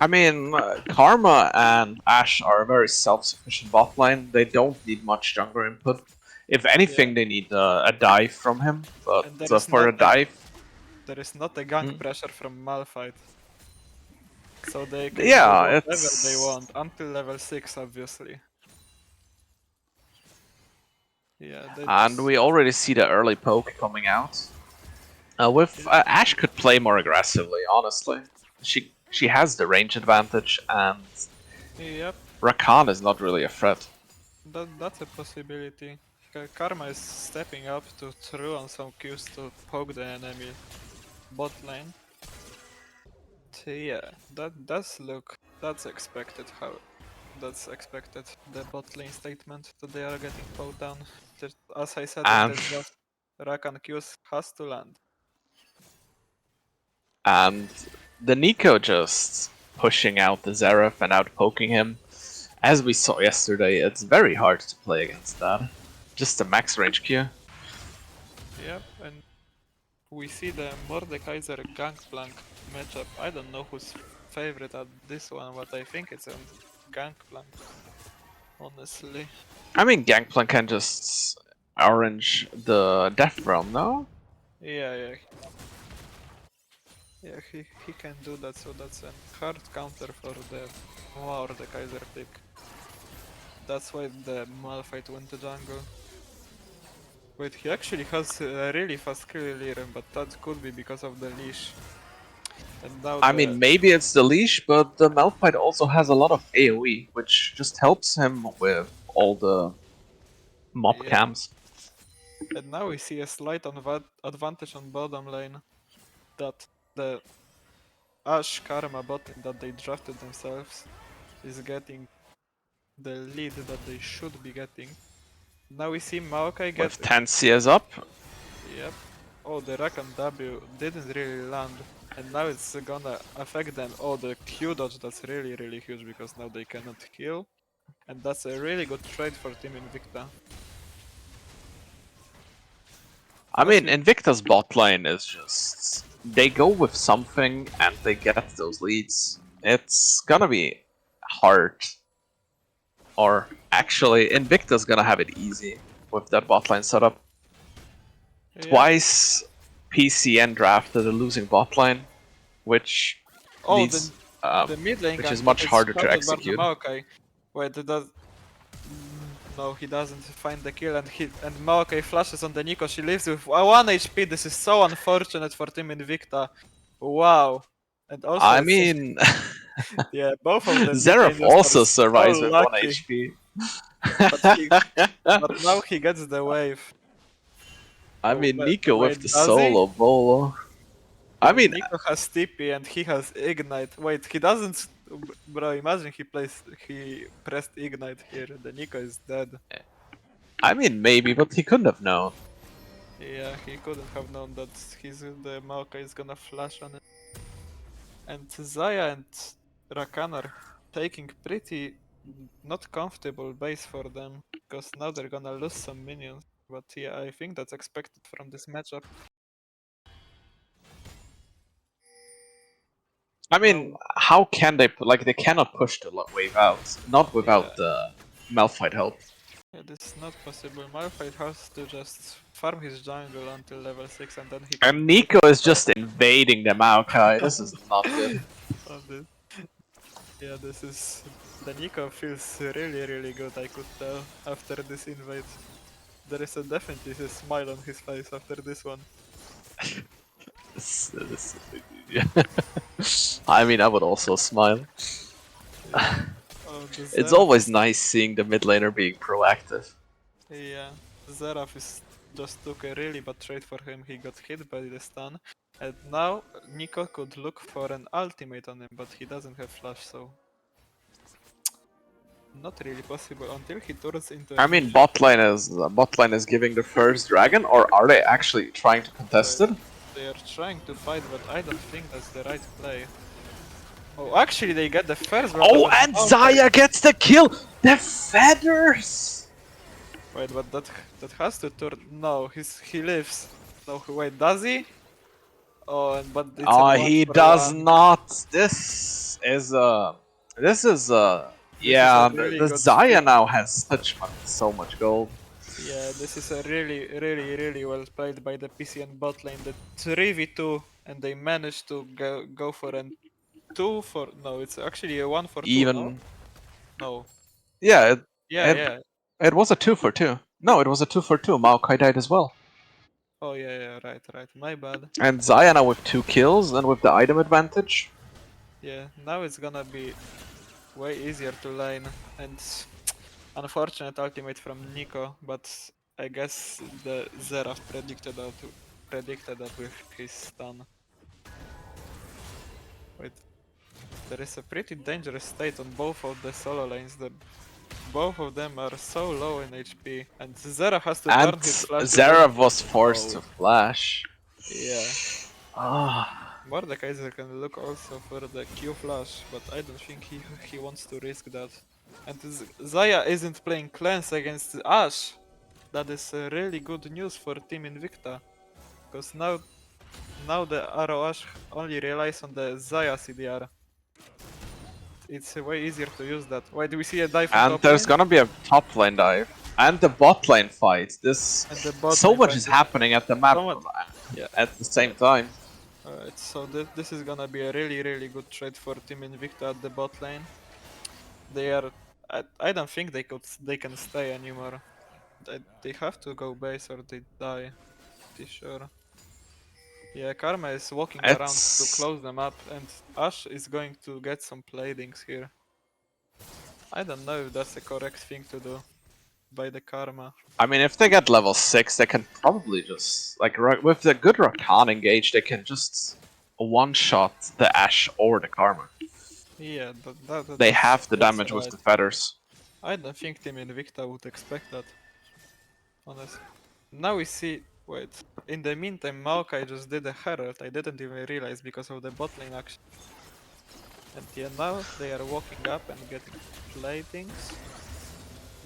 I mean, Karma and Ash are a very self-sufficient bot lane. They don't need much jungler input. If Yeah, anything, they need a dive from him. But and for a dive, there is not a gank mm, pressure from Malphite, so they can do yeah, whatever they it's. want until level 6, obviously. Yeah, they And just we already see the early poke coming out. With yeah, Ash could play more aggressively. Honestly, she has the range advantage, and yep. Rakan is not really a threat. That's a possibility. Karma is stepping up to throw on some Qs to poke the enemy bot lane. Yeah, that does look. That's expected. How? That's expected. The bot lane statement that they are getting poked down. As I said in And the draft, Rakan Qs has to land. and the Nico just pushing out the Zeref and out poking him. As we saw yesterday, it's very hard to play against that. Just a max range Q. Yep, and we see the Mordekaiser Gangplank matchup. I don't know who's favorite at this one, but I think it's a Gangplank. Honestly. I mean, Gangplank can just orange the Death Realm, no? Yeah, he can do that, so that's a hard counter for the Mordekaiser pick. That's why the Malphite went to jungle. Wait, he actually has a really fast kill Liren, but that could be because of the leash. And now I mean, maybe it's the leash, but the Malphite also has a lot of AoE, which just helps him with all the mob yeah, camps. and now we see a slight advantage on bottom lane that the Ash Karma bot lane that they drafted themselves is getting the lead that they should be getting. Now we see Maokai get. With 10 CS up, Yep. Oh, the Rakan W didn't really land, and now it's gonna affect them. Oh, the Q dodge, that's really huge because now they cannot heal, and that's a really good trade for Team Invicta. I Plus mean, we, Invicta's bot lane is just. They go with something and they get those leads. It's gonna be hard. Or actually, Invicta's gonna have it easy with that bot lane setup. yep. Twice PCN drafted a losing bot lane, which Oh, needs. the mid lane Which is gank that much is harder to started by the execute. Maokai. Wait, does no, he doesn't find the kill, and Maokai flashes on the Nico. She lives with 1 HP. This is so unfortunate for Team Invicta. Wow. And also, I it's mean, yeah, both of the mid Zeref laners are also so survives with 1 lucky. HP. But now he gets the wave. I Oh, mean, Nico with wait, the does he? solo bolo. I Wait, mean, Nico has TP and he has Ignite. Wait, he doesn't. Bro, imagine he pressed Ignite here. The Nico is dead. maybe, but he couldn't have known. Yeah, he couldn't have known that the Maokai is gonna flash on it. And Zaya and Rakan are taking pretty not comfortable base for them because now they're gonna lose some minions. But yeah, I think that's expected from this matchup. I mean, how can they like they cannot push the wave out, not without the Malphite help. Yeah, this is not possible. Malphite has to just farm his jungle until level 6 and then he can... And Nico is just invading the Maokai. This is not good. Oh, yeah, this is... The Nico feels really good, I could tell, after this invade. There is definitely a smile on his face after this one. I mean, I would also smile. Yeah. Oh, the It's Xerath always is... nice seeing the mid laner being proactive. Yeah, Xerath is just took a really bad trade for him. He got hit by the stun, and now Nico could look for an ultimate on him, but he doesn't have flash, so not really possible until he turns into. I mean, bot lane is giving the first dragon, or are they actually trying to contest it? They are trying to fight, but I don't think that's the right play. Oh, actually, they get the first. Oh, and Xayah gets the kill. The feathers. Wait, but that has to turn. No, he lives. No, wait, does he? Oh, but it's Oh, a he does not. This is yeah. really The good Xayah pick. now has so much gold. Yeah, this is a really well played by the PC and bot lane. The 3v2, and they managed to go for an 2 for... No, it's actually a 1 for 2, Even no? No. yeah, Yeah, it, yeah. it was a 2-for-2. No, it was a 2-for-2. Maokai died as well. Oh, yeah, right. My bad. And Xayah now with 2 kills and with the item advantage. Yeah, now it's gonna be way easier to lane, and unfortunate ultimate from Nico, but I guess the Xerath predicted that with his stun. Wait, there is a pretty dangerous state on both of the solo lanes. Both of them are so low in HP, and Xerath has to And burn his flash. Xerath was forced to flash. Yeah. Ah. Mordekaiser can look also for the Q flash, but I don't think he wants to risk that. And Xayah isn't playing Cleanse against Ashe. That is really good news for Team Invicta, because now the Arrow Ashe only relies on the Xayah CDR. It's way easier to use that. Why do we see a dive on And top there's lane? gonna be a top lane dive. And the bot lane fight. This And the bot so lane much fight is is happening at the map Yeah. at the same time. Alright, so this is gonna be a really good trade for Team Invicta at the bot lane. They are... I don't think they can stay anymore. They have to go base or they die. Pretty sure. Yeah, Karma is walking around to close them up, and Ashe is going to get some pladings here. I don't know if that's the correct thing to do by the Karma. I mean, if they get level 6, they can probably just like with the good Rakan engage, they can just one-shot the Ashe or the Karma. Yeah, They have the that's damage with right. the feathers. I don't think Team Invicta would expect that. Honestly. Now we see... Wait. In the meantime, Maokai just did a Herald. I didn't even realize because of the bot lane action. And yeah, now they are walking up and getting platings.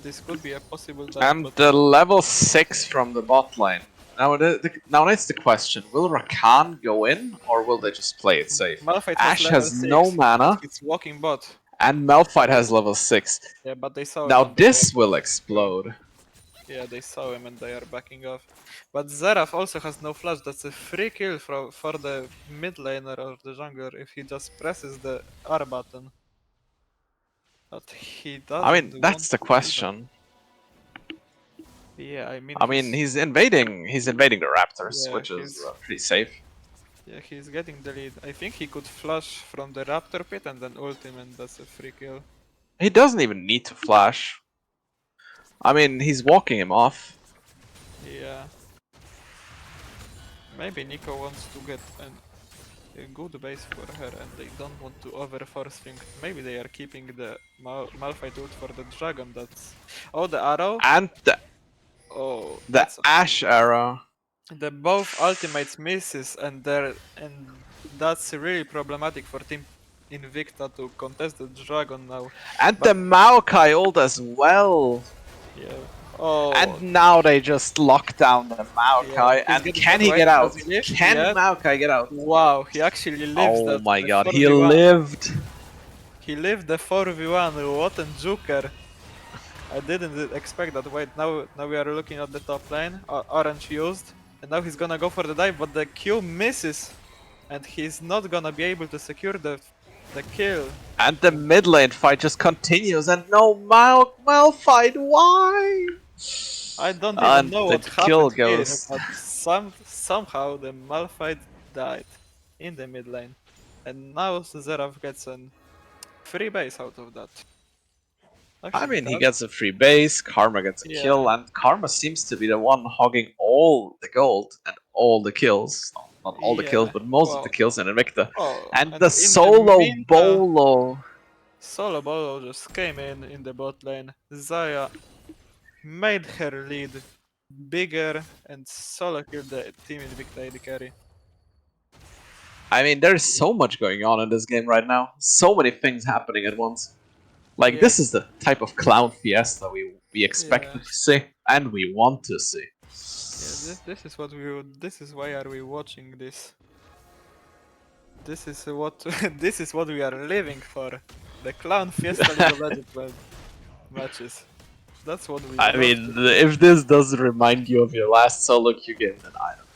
This could be a possible dive, And but the level 6 from the bot lane. Now, now it's the question: will Rakan go in, or will they just play it safe? Malphite Ashe level has 6, no mana, it's walking bot. and Malphite has level 6. Yeah, but they saw Now him and they this are will backing explode. Yeah, they saw him and they are backing off. But Xerath also has no flash. That's a free kill for the mid laner or the jungler if he just presses the R button. But he doesn't. I mean, that's the question. Yeah, I mean, he's invading the Raptors, Yeah, which is pretty safe. Yeah, he's getting the lead. I think he could flash from the Raptor pit and then ult him, and that's a free kill. He doesn't even need to flash. I mean, he's walking him off. Yeah. Maybe Nico wants to get a good base for her and they don't want to overforce things. Maybe they are keeping the Malphite ult for the dragon. That's... Oh, the arrow? And Oh, the Ashe arrow. The both ultimates misses and that's really problematic for Team Invicta to contest the dragon now. And the Maokai ult as well. Yeah. Oh, And now they just lock down the Maokai. yeah, he's And getting can that he way. get out? Does he live? Can Yeah. Maokai get out? Wow, he actually lives Oh that my god, he 4v1. lived! He lived the 4v1. What a joker! I didn't expect that. Wait, now we are looking at the top lane. Orange used, and now he's gonna go for the dive, but the Q misses, and he's not gonna be able to secure the kill. And the mid lane fight just continues, and no Malphite, why? I don't even And know the what kill happened here, goes. but somehow the Malphite died in the mid lane, and now Zerath gets a free base out of that. I Actually, mean, he does. gets a free base, Karma gets a Yeah. kill, and Karma seems to be the one hogging all the gold and all the kills. Not all the kills, Yeah. but most of Well, the kills in Invicta. oh, And and the in the solo meantime, bolo. Solo Bolo just came in the bot lane. Zaya made her lead bigger and solo killed the team Invicta AD carry. I mean, there's so much going on in this game right now. So many things happening at once. Like, Yeah. this is the type of clown fiesta we expected Yeah. to see, and we want to see. Yeah, this is what we would. This is why are we watching this? This is what this is what we are living for. The clown fiesta League of Legends matches. That's what we. I love mean, to do. if this does remind you of your last solo queue game, then I don't.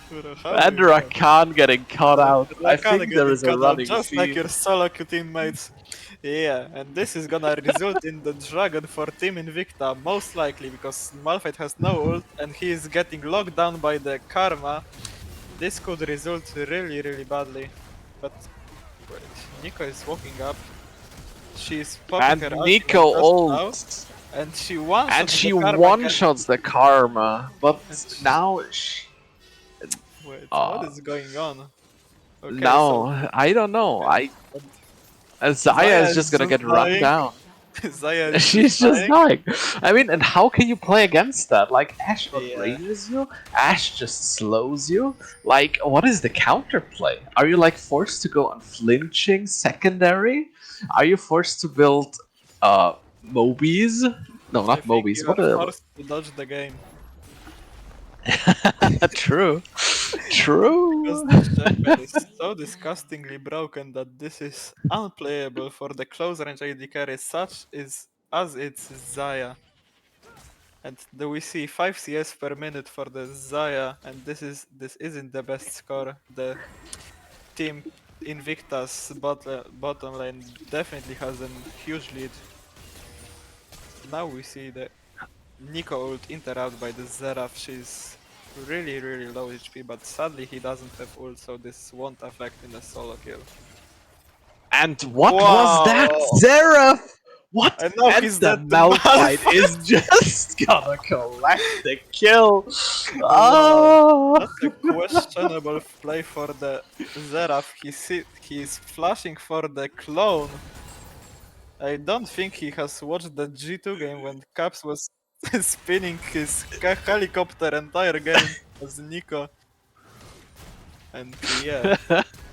Bro, how And do you know? Rakan getting caught out. I Rakan think there getting is a cut out running just like theme. your solo queue teammates. Yeah, and this is gonna result in the Dragon for Team Invicta, most likely because Malphite has no ult and he is getting locked down by the Karma. This could result really badly. But wait, Nico is walking up. She's popping And her ultimate Nico just now, ult. and she one And she one-shots the Karma. But now she... Wait, what is going on? Okay, No, I don't know. Zaya is just gonna get run dying. down. Zaya is She's just dying. dying. I mean, and how can you play against that? Like, Ashe Yeah. outrages you, Ashe just slows you. Like, what is the counterplay? Are you like forced to go unflinching secondary? Are you forced to build Mobies? No, I not think Mobies. you What are are forced to dodge the game. True. Because True. the champion is so disgustingly broken that this is unplayable for the close range AD carry such as it's Zaya. And we see 5 CS per minute for the Zaya, and this isn't the best score. The team Invicta's bottom lane definitely has a huge lead. Now we see the Nico ult interrupt by the Zeraf. She's really low HP, but sadly he doesn't have ult, so this won't affect in a solo kill. And what was that? Xerath! What? And now And he's the dead to Malphite Malphite. is just gonna collect the kill. Wow, Oh. that's a questionable play for the Zeraf. He's flashing for the clone. I don't think he has watched the G2 game when Caps was spinning his helicopter entire game as Nico. And yeah,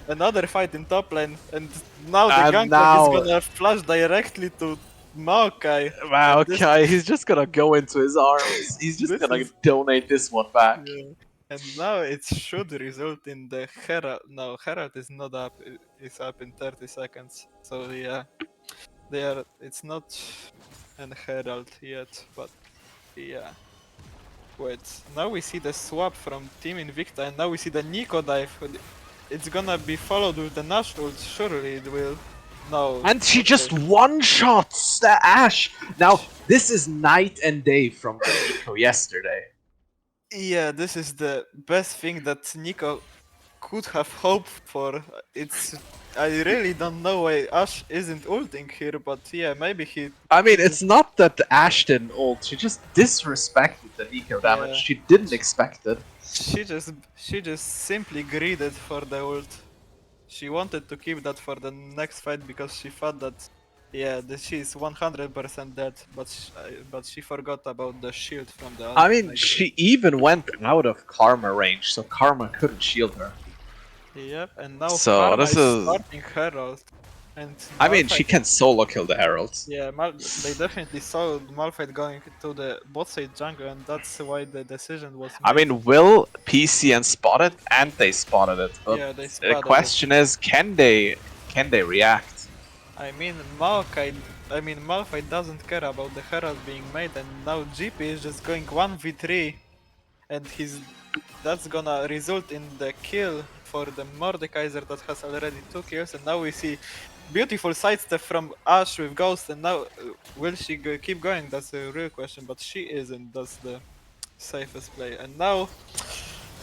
another fight in top lane, and now the And Gangplank now- is gonna flash directly to Maokai. Wow, And this- okay, he's just gonna go into his arms. He's just This gonna is- donate this one back. Yeah. And now it should result in the Herald. No, Herald is not up. It's up in 30 seconds. So yeah, It's not an Herald yet, but yeah. Wait, now we see the swap from Team Invicta, and now we see the Nico dive. It's gonna be followed with the Nash ult. Surely it will. No. And she okay. just one-shots the Ashe. Now, this is night and day from the Nico yesterday. Yeah, this is the best thing that Nico could have hoped for. I really don't know why Ashe isn't ulting here, but yeah, maybe he. I mean, it's not that the Ashe didn't ult, she just disrespected the Nico damage. Yeah. She didn't expect it. She just simply greeded for the ult. She wanted to keep that for the next fight because she thought that, yeah, she's 100% dead, but she forgot about the shield from the. I mean, ultimate. she even went out of Karma range, so Karma couldn't shield her. Yep, and now So, Karma this is is- starting Herald. And I mean, she Malphite, can solo kill the heralds. yeah, they definitely saw Malphite going to the bot side jungle, and that's why the decision was I made. mean, will PCN spot it? And they spotted it. But Yeah, they the spotted it. question is, can they react? I mean, Malphite doesn't care about the Herald being made, and now GP is just going 1v3, and that's gonna result in the kill for the Mordekaiser that has already 2 kills, and now we see beautiful sidestep from Ashe with Ghost, and now will she keep going? That's a real question, but she isn't. That's the safest play, and now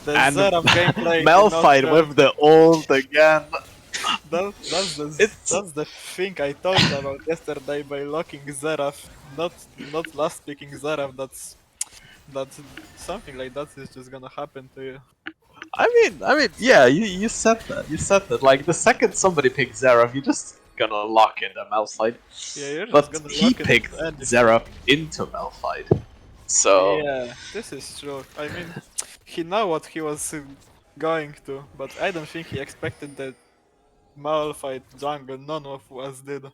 the And Xerath gameplay in Malphite nutshell. with the ult again. It's That's the thing I told you about yesterday by locking Xerath, not last picking Xerath. That's something like that is just gonna happen to you. yeah, you said that. You said that. Like the second somebody picks Xerath, you're just gonna lock in the Malphite. Yeah, you're just But gonna he lock in picked anything. Xerath into Malphite. So Yeah, this is true. I mean, he know what he was going to, but I don't think he expected that Malphite jungle. None of us did,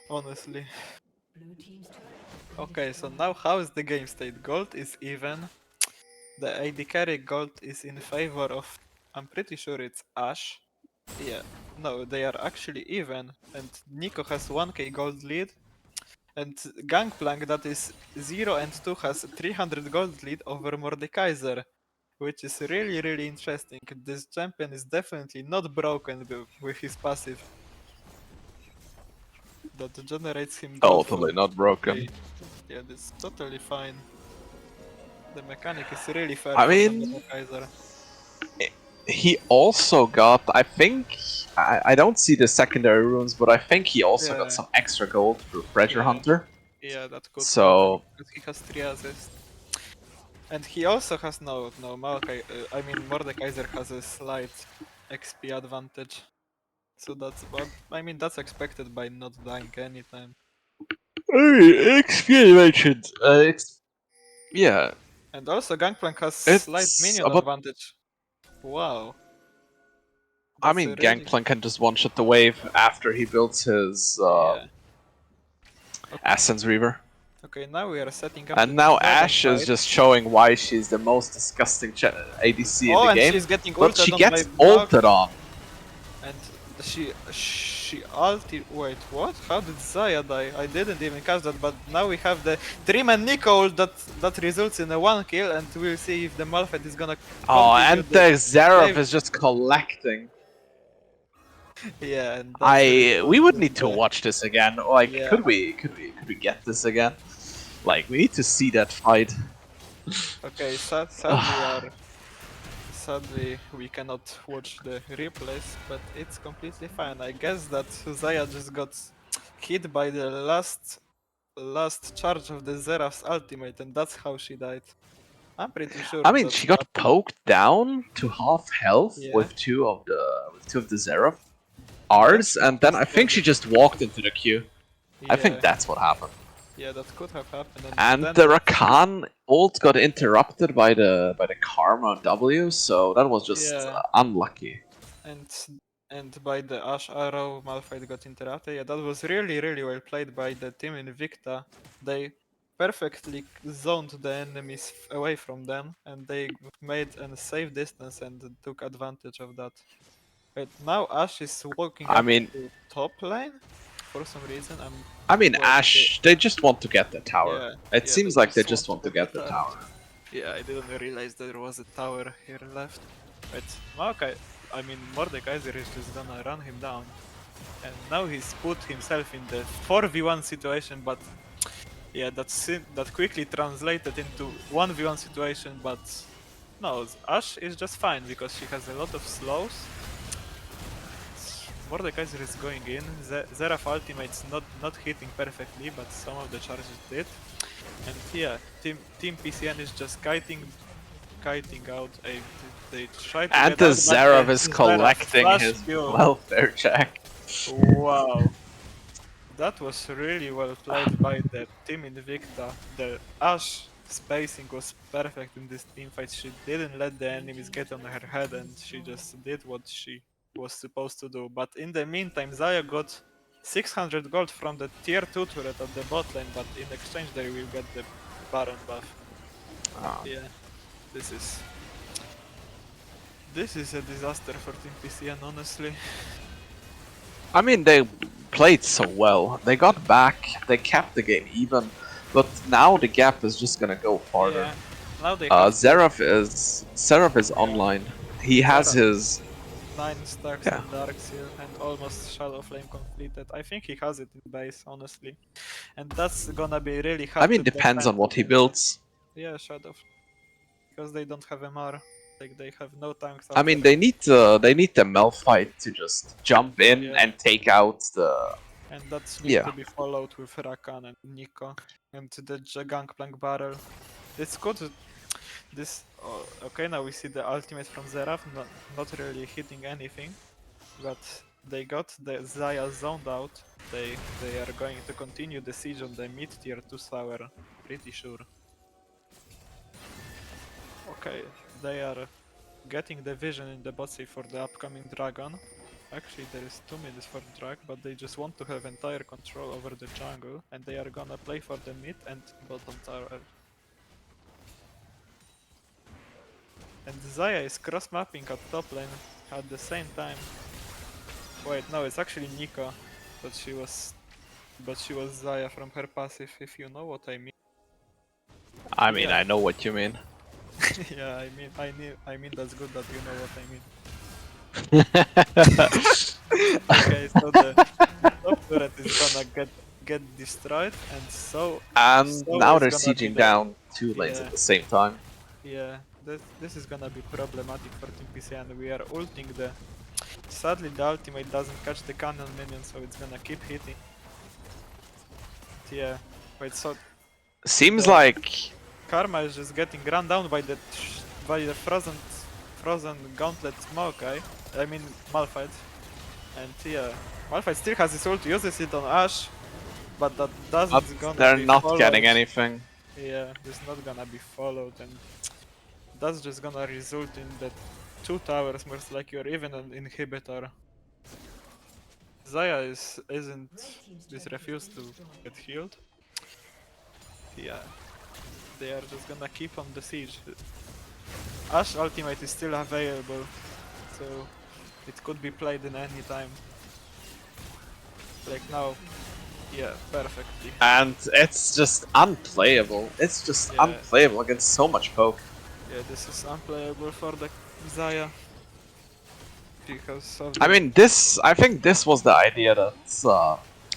honestly. Okay, so now how is the game state? Gold is even. The AD carry gold is in favor of. I'm pretty sure it's Ash. Yeah, no, they are actually even, and Nico has 1k gold lead, and Gangplank that is 0 and 2 has 300 gold lead over Mordekaiser, which is really interesting. This champion is definitely not broken with his passive that generates him gold for totally not broken. 2k. Yeah, that's totally fine. The mechanic is really fair I for the mean, Mordekaiser. he also got. I think I don't see the secondary runes, but I think he also got Yeah, some extra gold through Treasure yeah, Hunter. yeah, that could happen So because he has 3 assists. And he also has no I mean Mordekaiser has a slight XP advantage. So that's what I mean that's expected by not dying anytime. XP mentioned. Yeah, And also Gangplank has slight it's minion about. advantage. Wow. I That's a mean, really Gangplank can just one-shot the wave after he builds his yeah. Okay, Essence Reaver. okay, now we are setting up the And now dragon Ashe is fight. just showing why she's the most disgusting ADC in Oh, the and game. she's getting But ulted she on by gets Malk. ulted on. And she ulti. Wait, what? How did Zaya die? I didn't even catch that. But now we have the Trim Nicole that results in a 1 kill, and we'll see if the Malphite is gonna Oh, continue and the the Xerath wave. is just collecting. Yeah, and that's the We result would in need to the watch this again. Like, yeah. could we get this again? Like, we need to see that fight. Okay, sadly we cannot watch the replays, but it's completely fine. I guess that Zaya just got hit by the last charge of the Xerath's ultimate, and that's how she died. I'm pretty sure I mean, that's she got happened. poked down to half health Yeah, with two of the Xerath and then R's, she and then just I think killed she it. just walked into the queue. I think Yeah, that's what happened. yeah, that could have happened, and And then the Rakan ult got interrupted by the Karma W, so that was just yeah, unlucky. and and by the Ash Arrow, Malphite got interrupted. Yeah, that was really well played by the team Invicta. They perfectly zoned the enemies away from them, and they made a safe distance and took advantage of that. But now Ash is walking I up mean, to top lane for some reason. Wait, Ash, they just want to get the tower. yeah, It yeah, they seems like they just want just to want to get the get the turret. tower. Yeah, I didn't realize there was a tower here left. But Maokai, I mean Mordekaiser is just gonna run him down. And now he's put himself in the 4v1 situation, but yeah, that quickly translated into 1v1 situation, but no, Ash is just fine because she has a lot of slows. Mordekaiser is going in, Xerath ultimate's not hitting perfectly, but some of the charges did. And yeah, Team PCN is just kiting out. They try to And get the out, but Xerath is Xerath collecting flash his kill. welfare check. Wow, that was really well played by the Team Invicta. The Ashe spacing was perfect in this team fight. She didn't let the enemies get on her head, and she just did what she was supposed to do. But in the meantime, Xayah got 600 gold from the tier 2 turret at the bot lane, but in exchange they will get the Baron buff. Ah. Yeah, this is a disaster for Team PCN, honestly. I mean, they played so well. They got back, they kept the game even, but now the gap is just gonna go farther. Yeah. Now they have Seraph is online. He has Seraph. his 9 stacks yeah. and Darkseer and almost Shadow Flame completed. I think he has it in base, honestly. And that's gonna be really hard I mean, to depends on defend what he against. builds. Yeah, Shadow Flame. Because they don't have MR. Like they have no tanks I mean, after they need the Malphite to just jump in Yeah. and take out the. And that's need Yeah. to be followed with Rakan and Nico. And the Gangplank barrel. It's good. This okay, now we see the ultimate from Zeraf, not really hitting anything. But they got the Xayah zoned out. They are going to continue the siege on the mid tier 2 tower, pretty sure. Okay, they are getting the vision in the bot save for the upcoming dragon. Actually, there is 2 minutes for drag, but they just want to have entire control over the jungle, and they are gonna play for the mid and bottom tower. And Xayah is cross-mapping at top lane at the same time. Wait, no, it's actually Nico, but she was Xayah from her passive, if you know what I mean. I mean, Yeah. I know what you mean. Yeah, I mean that's good that you know what I mean. Okay, so the top turret is gonna get destroyed, and so And so now is they're gonna be sieging the- down 2 lanes Yeah. at the same time. Yeah, this is gonna be problematic for Team PC, and we are ulting the. Sadly, the ultimate doesn't catch the cannon minion, so it's gonna keep hitting. Yeah, wait, so Seems The- like Karma is just getting run down by the frozen gauntlet Maokai. I mean Malphite. And yeah, Malphite still has his ult, uses it on Ash, but that doesn't but gonna they're be not followed. getting anything. Yeah, it's not gonna be followed, and that's just gonna result in the 2 towers most likely, or even an inhibitor. Xayah is refused to get healed. Yeah, they are just gonna keep on the siege. Ash ultimate is still available, so it could be played in any time. Like now, yeah, perfectly. And it's just unplayable. It's just Yeah. unplayable against so much poke. Yeah, this is unplayable for the Xayah. Because of I mean, I think this was the idea that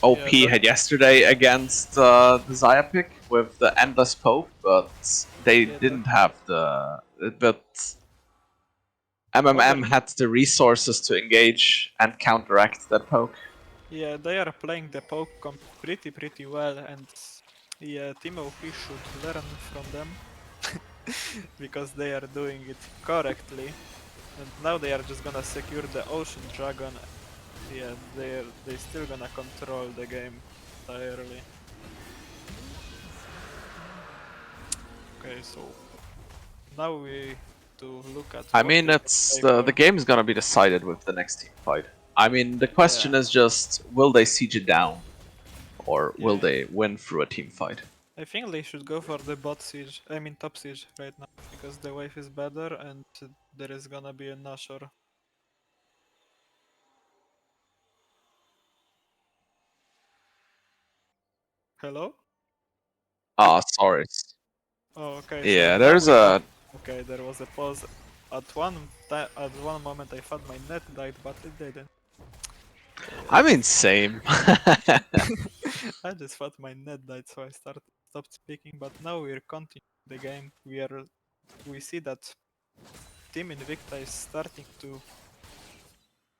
OP Yeah, had yesterday against the Xayah pick with the endless poke, but they Yeah, didn't have but MMM had the resources to engage and counteract that poke. Yeah, they are playing the poke pretty well, and yeah, Team OP should learn from them because they are doing it correctly. And now they are just gonna secure the Ocean Dragon. Yeah, they still gonna control the game entirely. Okay, so now we to look at. I what mean, we can it's play the for. game is gonna be decided with the next team fight. I mean, the question is just, will they siege it down, or will Yeah. they win through a team fight? I think they should go for the bot siege. I mean top siege right now because the wave is better and there is gonna be a Nashor. Hello? Ah, sorry. Oh, okay. Yeah, So there's a. okay. There was a pause. At one moment I thought my net died, but it didn't. I mean, same. I just thought my net died, so I stopped speaking. But now we're continuing the game. We see that Team Invicta is starting to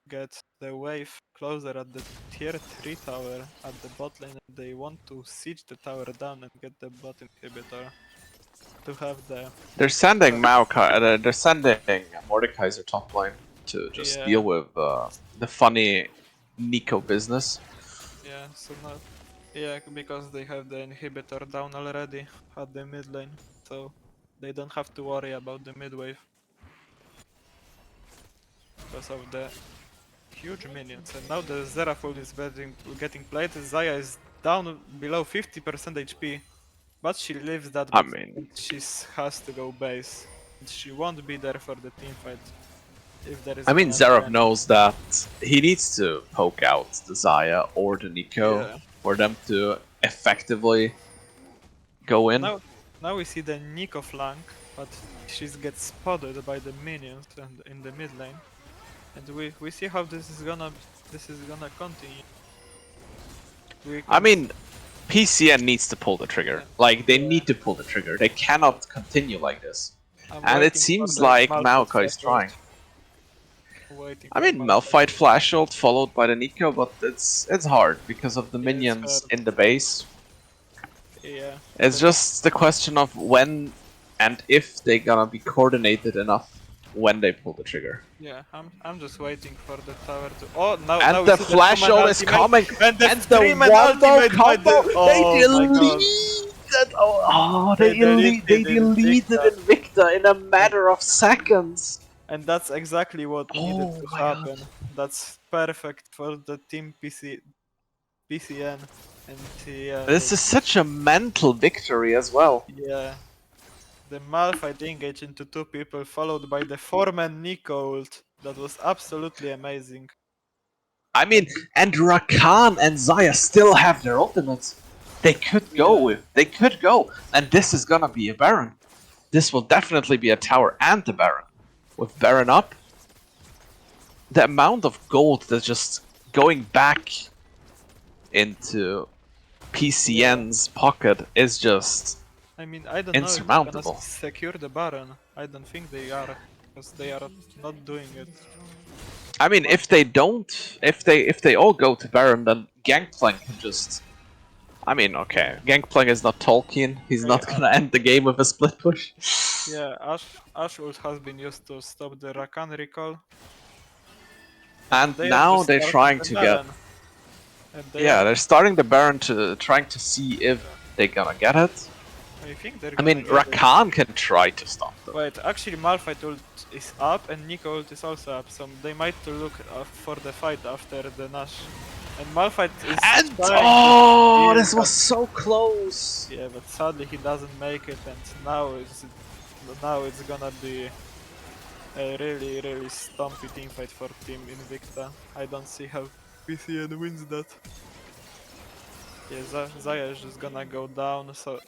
get the wave closer at the tier 3 tower at the bot lane, and they want to siege the tower down and get the bot inhibitor to have the. They're sending Maokai. They're sending Mordekaiser top lane to just Yeah. deal with the funny Nico business. Yeah, so not. Yeah, because they have the inhibitor down already at the mid lane, so they don't have to worry about the mid wave because of the huge minions. And now the Zerafold is getting played. Zaya is down below 50% HP, but she lives that I bit mean, and she has to go base. And she won't be there for the team fight if there is gonna be Zerov any. knows that he needs to poke out the Zaya or the Nico Yeah. for them to effectively go in. Now we see the Nico flank, but she gets spotted by the minions and in the mid lane. And we see how this is gonna continue. We I can mean, PCN needs to pull the trigger. Yeah. Like, they Yeah. need to pull the trigger. They cannot continue like this. I'm And it waiting for seems the like Malphite Maokai is flash ult. trying. Waiting I for mean, Malphite flash ult followed by the Nico, but it's hard because of the Yeah, it's minions hard. in the base. Yeah. It's but- just the question of when and if they gonna be coordinated enough when they pull the trigger. Yeah, I'm just waiting for the tower to. Oh, now And we the see flash Truman ult is ultimate, coming, and the and the Freeman wombo ultimate by combo, the. they Oh my god! deleted. Oh, they Deleted deleted Invicta. Invicta in a matter of seconds. And that's exactly what needed Oh to my god. happen. That's perfect for the team PCN, and yeah, This is such a mental victory as well. yeah. The Malphite engage into two people, followed by the four-man Nico ult. That was absolutely amazing. I mean, and Rakan and Zaya still have their ultimates. They could go Yeah. with. They could go. And this is gonna be a Baron. This will definitely be a tower and a Baron. With Baron up, the amount of gold that's just going back into PCN's pocket is just I mean, I don't know if they're insurmountable. gonna secure the Baron. I don't think they are, because they are not doing it. I mean, if they don't, if they all go to Baron, then Gangplank can just. I mean, okay, Gangplank is not Tolkien. He's not gonna end the game with a split push. Yeah, Ash ult has been used to stop the Rakan recall. And They are now just they're starting trying the to get. Baron. And Yeah, they're starting the Baron to trying to see if they're gonna get it. I think they're I gonna mean, get it. Rakan can try to stop them. Wait, actually Malphite ult is up and Nico ult is also up, so they might look for the fight after the Nash. And Malphite is And trying oh, to this was so close. Yeah, but sadly he doesn't make it, and now it's gonna be a really stumpy teamfight for Team Invicta. I don't see how PCN wins that. Yeah, Zaya is just gonna go down, so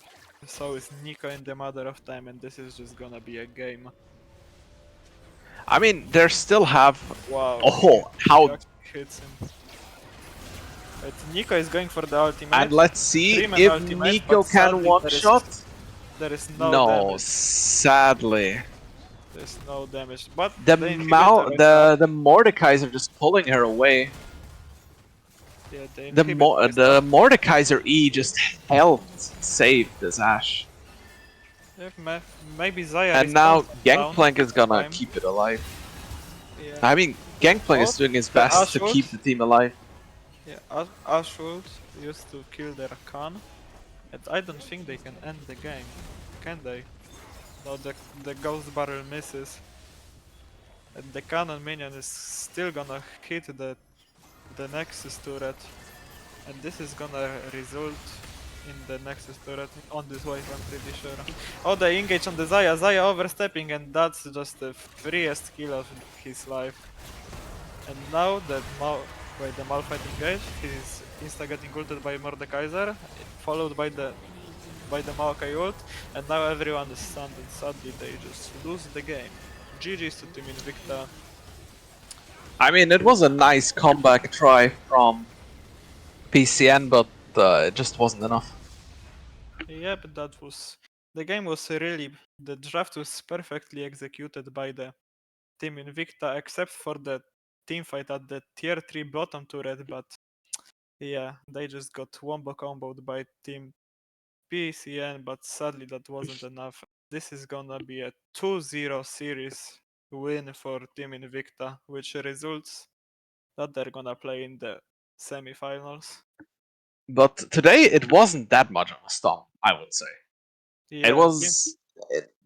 is Nico in the matter of time, and this is just gonna be a game. I mean, they still have. Wow. Oh, He how. actually hits him. But Nico is going for the ultimate. And let's see Freeman if ultimate, Nico but can sadly one shot. There is No, damage. sadly. There's no damage. But The inhibitor is up. the Mordekaiser just pulling her away. Yeah, The inhibitor is up. Mordekaiser E just helped save this Ashe. Yeah, maybe Zaya And now responds down Gangplank is gonna time. keep it alive. Yeah, I mean, Gangplank is Oh, doing his the best to Ashe keep ult. the team alive. yeah. Ash ult used to kill the Rakan, and I don't think they can end the game, can they? No, the Ghost Barrel misses, and the Cannon minion is still gonna hit the Nexus turret, and this is gonna result in the Nexus turret on this wave, I'm pretty sure. Oh, they engage on the Zaya overstepping, and that's just the freest kill of his life. And now that the Malphite engage, he's insta-getting ulted by Mordekaiser, followed by the Maokai ult, and now everyone is stunned, and sadly they just lose the game. GG's to Team Invicta. I mean, it was a nice comeback try from PCN, but it just wasn't enough. Yeah, but the game was really, the draft was perfectly executed by the Team Invicta, except for the team fight at the tier 3 bottom turret, but yeah, they just got wombo comboed by Team PCN, but sadly that wasn't enough. This is gonna be a 2-0 series win for Team Invicta, which results that they're gonna play in the semifinals. But today it wasn't that much of a stomp, I would say. Yeah, It was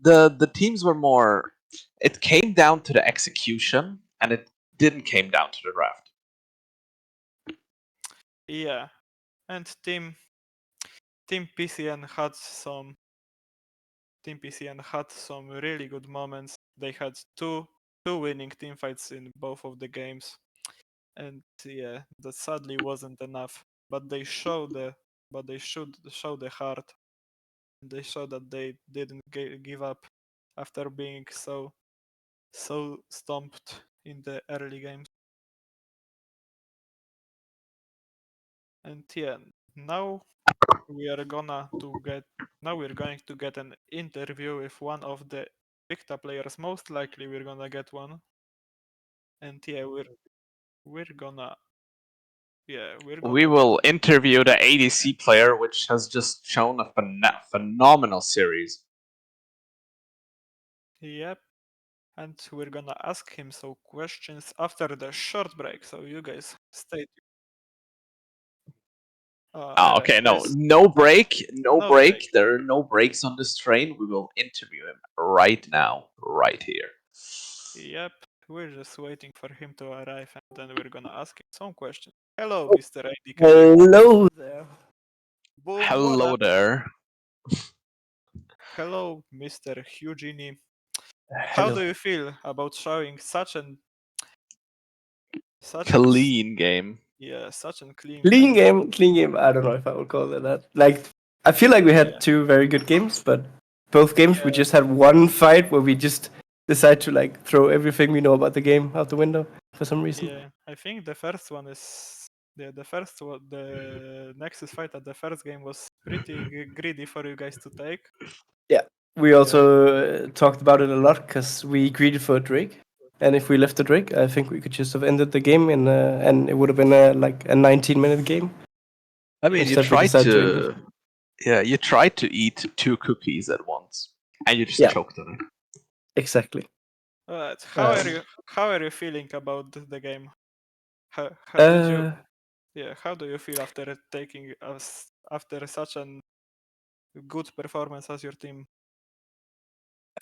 the teams were more. It came down to the execution, and it didn't came down to the draft. Yeah, and Team PCN had some really good moments. They had two winning team fights in both of the games, and yeah, that sadly wasn't enough. But they should show the heart. They showed that they didn't give up after being so stomped in the early games. And yeah, now we're going to get an interview with one of the Victa players. Most likely we're gonna get one. And yeah, we're gonna We will interview the ADC player, which has just shown a phenomenal series. Yep. And we're gonna ask him some questions after the short break. So you guys stay. Okay, Guys, no break, no no break. break. There are no breaks on this train. We will interview him right now, right here. Yep. We're just waiting for him to arrive, and then we're gonna ask him some questions. Hello, Mr. ADK. Hello there. Boom, Hello there. Hello, Mr. Eugenie. How Hello. do you feel about showing such a Clean game. such a clean Clean game. I don't know if I would call it that. Like, I feel like we had Yeah. two very good games, but both games we Yeah. just had one fight where we just decide to like throw everything we know about the game out the window for some reason. Yeah, I think the first one is the Nexus fight at the first game was pretty greedy for you guys to take. We also talked about it a lot because we greeted for Drake, and if we left the Drake, I think we could just have ended the game and it would have been like a 19-minute game. I mean, Instead, we decided to end it. you tried to eat 2 cookies at once, and you just Yeah. choked on it. Exactly. Alright, how are you feeling about the game? How did you how do you feel after taking us after such a good performance as your team?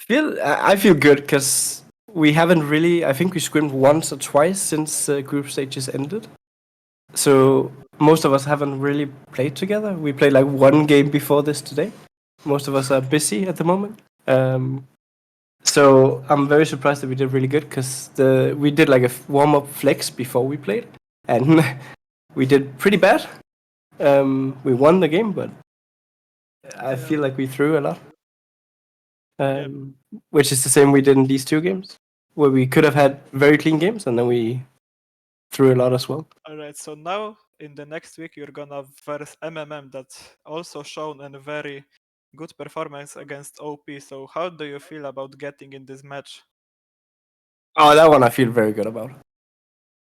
I feel good because we haven't really. I think we scrimmed once or twice since group stages ended. So most of us haven't really played together. We played like one game before this today. Most of us are busy at the moment. So I'm very surprised that we did really good because we did like a warm up flex before we played, and we did pretty bad. We won the game, but I feel like we threw a lot. Which is the same we did in these two games, where we could have had very clean games and then we threw a lot as well. Alright, so now in the next week you're gonna verse MMM that's also shown a very good performance against OP. So how do you feel about getting in this match? Oh, that one I feel very good about.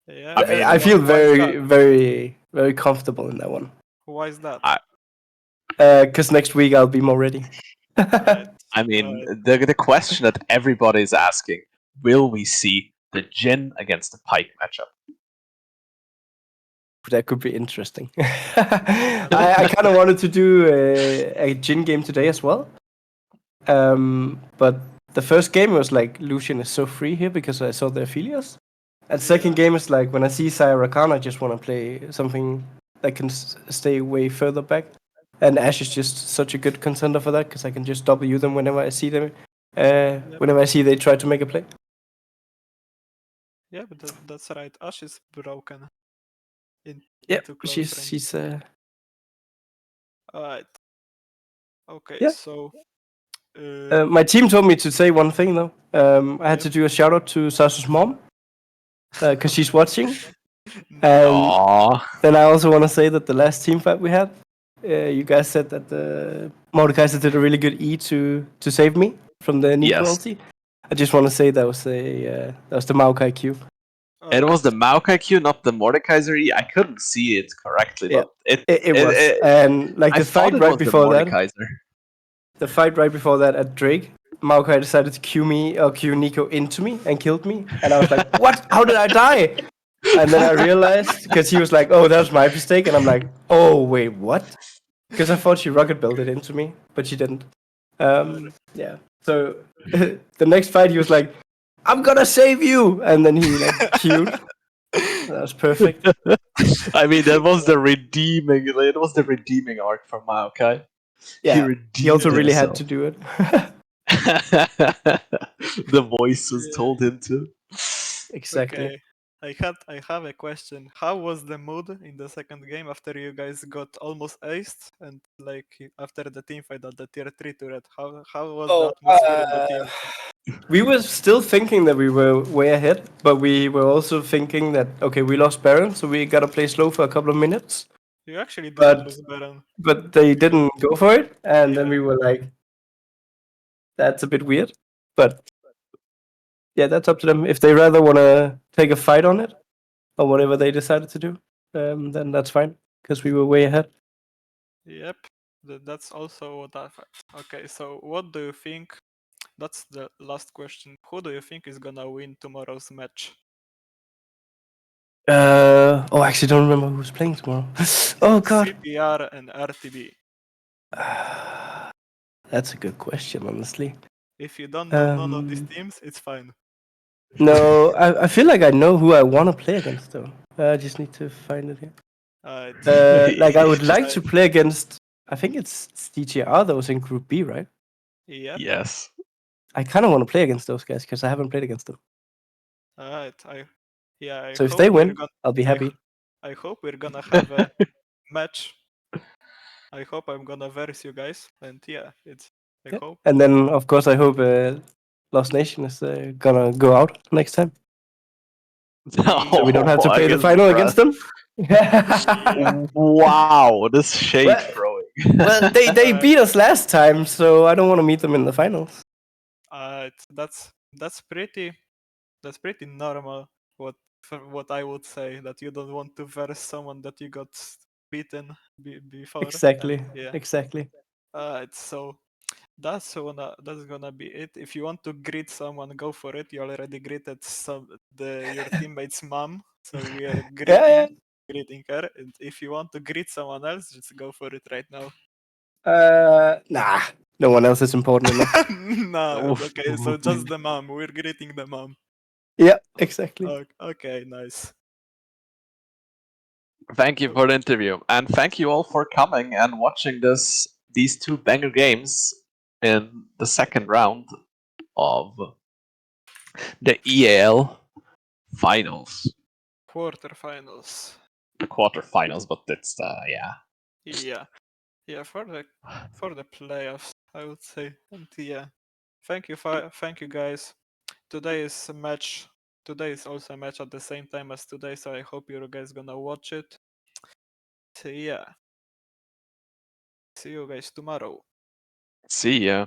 Yeah, I mean, I feel why is that? very comfortable in that one. Why is that? Because next week I'll be more ready. Alright, I mean, the question that everybody's asking: will we see the Jhin against the Pyke matchup? That could be interesting. I kind of wanted to do a Jhin game today as well. But the first game was like Lucian is so free here because I saw the Aphelios. And second game is like when I see Saya Rakan, I just want to play something that can stay way further back. And Ashe is just such a good contender for that because I can just W them whenever I see them. Whenever I see they try to make a play. Yeah, but that's right. Ashe is broken. Yeah, she's. Alright. Okay, Yeah. so. My team told me to say one thing though. I had to do a shout out to Sasu's mom because she's watching. And Aww. then I also want to say that the last team fight we had, you guys said that Mordekaiser did a really good E to save me from the Nico ulti. I just want to say that was the Maokai Q. It was the Maokai Q, not the Mordekaiser E. I couldn't see it correctly, but it was. And like the fight right before that, the fight right before that at Drake, Maokai decided to Q Nico into me and killed me, and I was like, "What? How did I die?" And then I realized because he was like, "Oh, that was my mistake," and I'm like, "Oh, wait, what?" Because I thought she rocket built it into me, but she didn't. Yeah. So the next fight, he was like, "I'm gonna save you," and then he like queued. That's perfect. I mean, that was the redeeming. It was the redeeming arc for Maokai. Yeah, he also really had himself. to do it. The voices Yeah. told him to. Exactly. Okay. I have a question. How was the mood in the second game after you guys got almost aced and like after the team fight at the tier 3 turret? How was the atmosphere in the team? We were still thinking that we were way ahead, but we were also thinking that okay, we lost Baron, so we gotta play slow for a couple of minutes. You actually didn't But lose Baron. but they didn't go for it, and then Yeah. we were like, that's a bit weird. But yeah, that's up to them. If they rather want to take a fight on it, or whatever they decided to do, then that's fine, because we were way ahead. Yep. That's also what I thought. Okay, so what do you think? That's the last question. Who do you think is gonna win tomorrow's match? I actually don't remember who's playing tomorrow. Oh god. CPR and RTB. That's a good question, honestly. If you don't know none of these Um, teams, it's fine. No, I feel like I know who I want to play against, though. I just need to find it here. Like, I would like to play against. I think it's DTR, those in Group B, right? Yep. Yes. I kind of want to play against those guys because I haven't played against them. Alright. So if they win, I'll be I happy. I hope we're gonna have a match. I hope I'm gonna verse you guys, and yeah, it's. I Yeah. hope. And then, of course, I hope Lost Nation is gonna go out next time, so we don't have to play the final against them. Wow, this shade Well- throwing. Well, they beat us last time, so I don't want to meet them in the finals. That's pretty normal. What I would say, that you don't want to verse someone that you got beaten before. Exactly. And, yeah. Exactly. So that's gonna be it. If you want to greet someone, go for it. You already greeted your teammate's mom, so we are Yeah. greeting her. And if you want to greet someone else, just go for it right now. Nah. No one else is important enough. No, Oof. okay, so just the mom. We're greeting the mom. Yeah, exactly. Okay, nice. Thank you for the interview, and thank you all for coming and watching these two banger games in the second round of the EAL finals, Quarterfinals. the quarterfinals. But it's Yeah, for the playoffs, I would say. And yeah, thank you guys. Today is a match. Today is also a match at the same time as today, so I hope you guys gonna watch it. So yeah, see you guys tomorrow. See ya.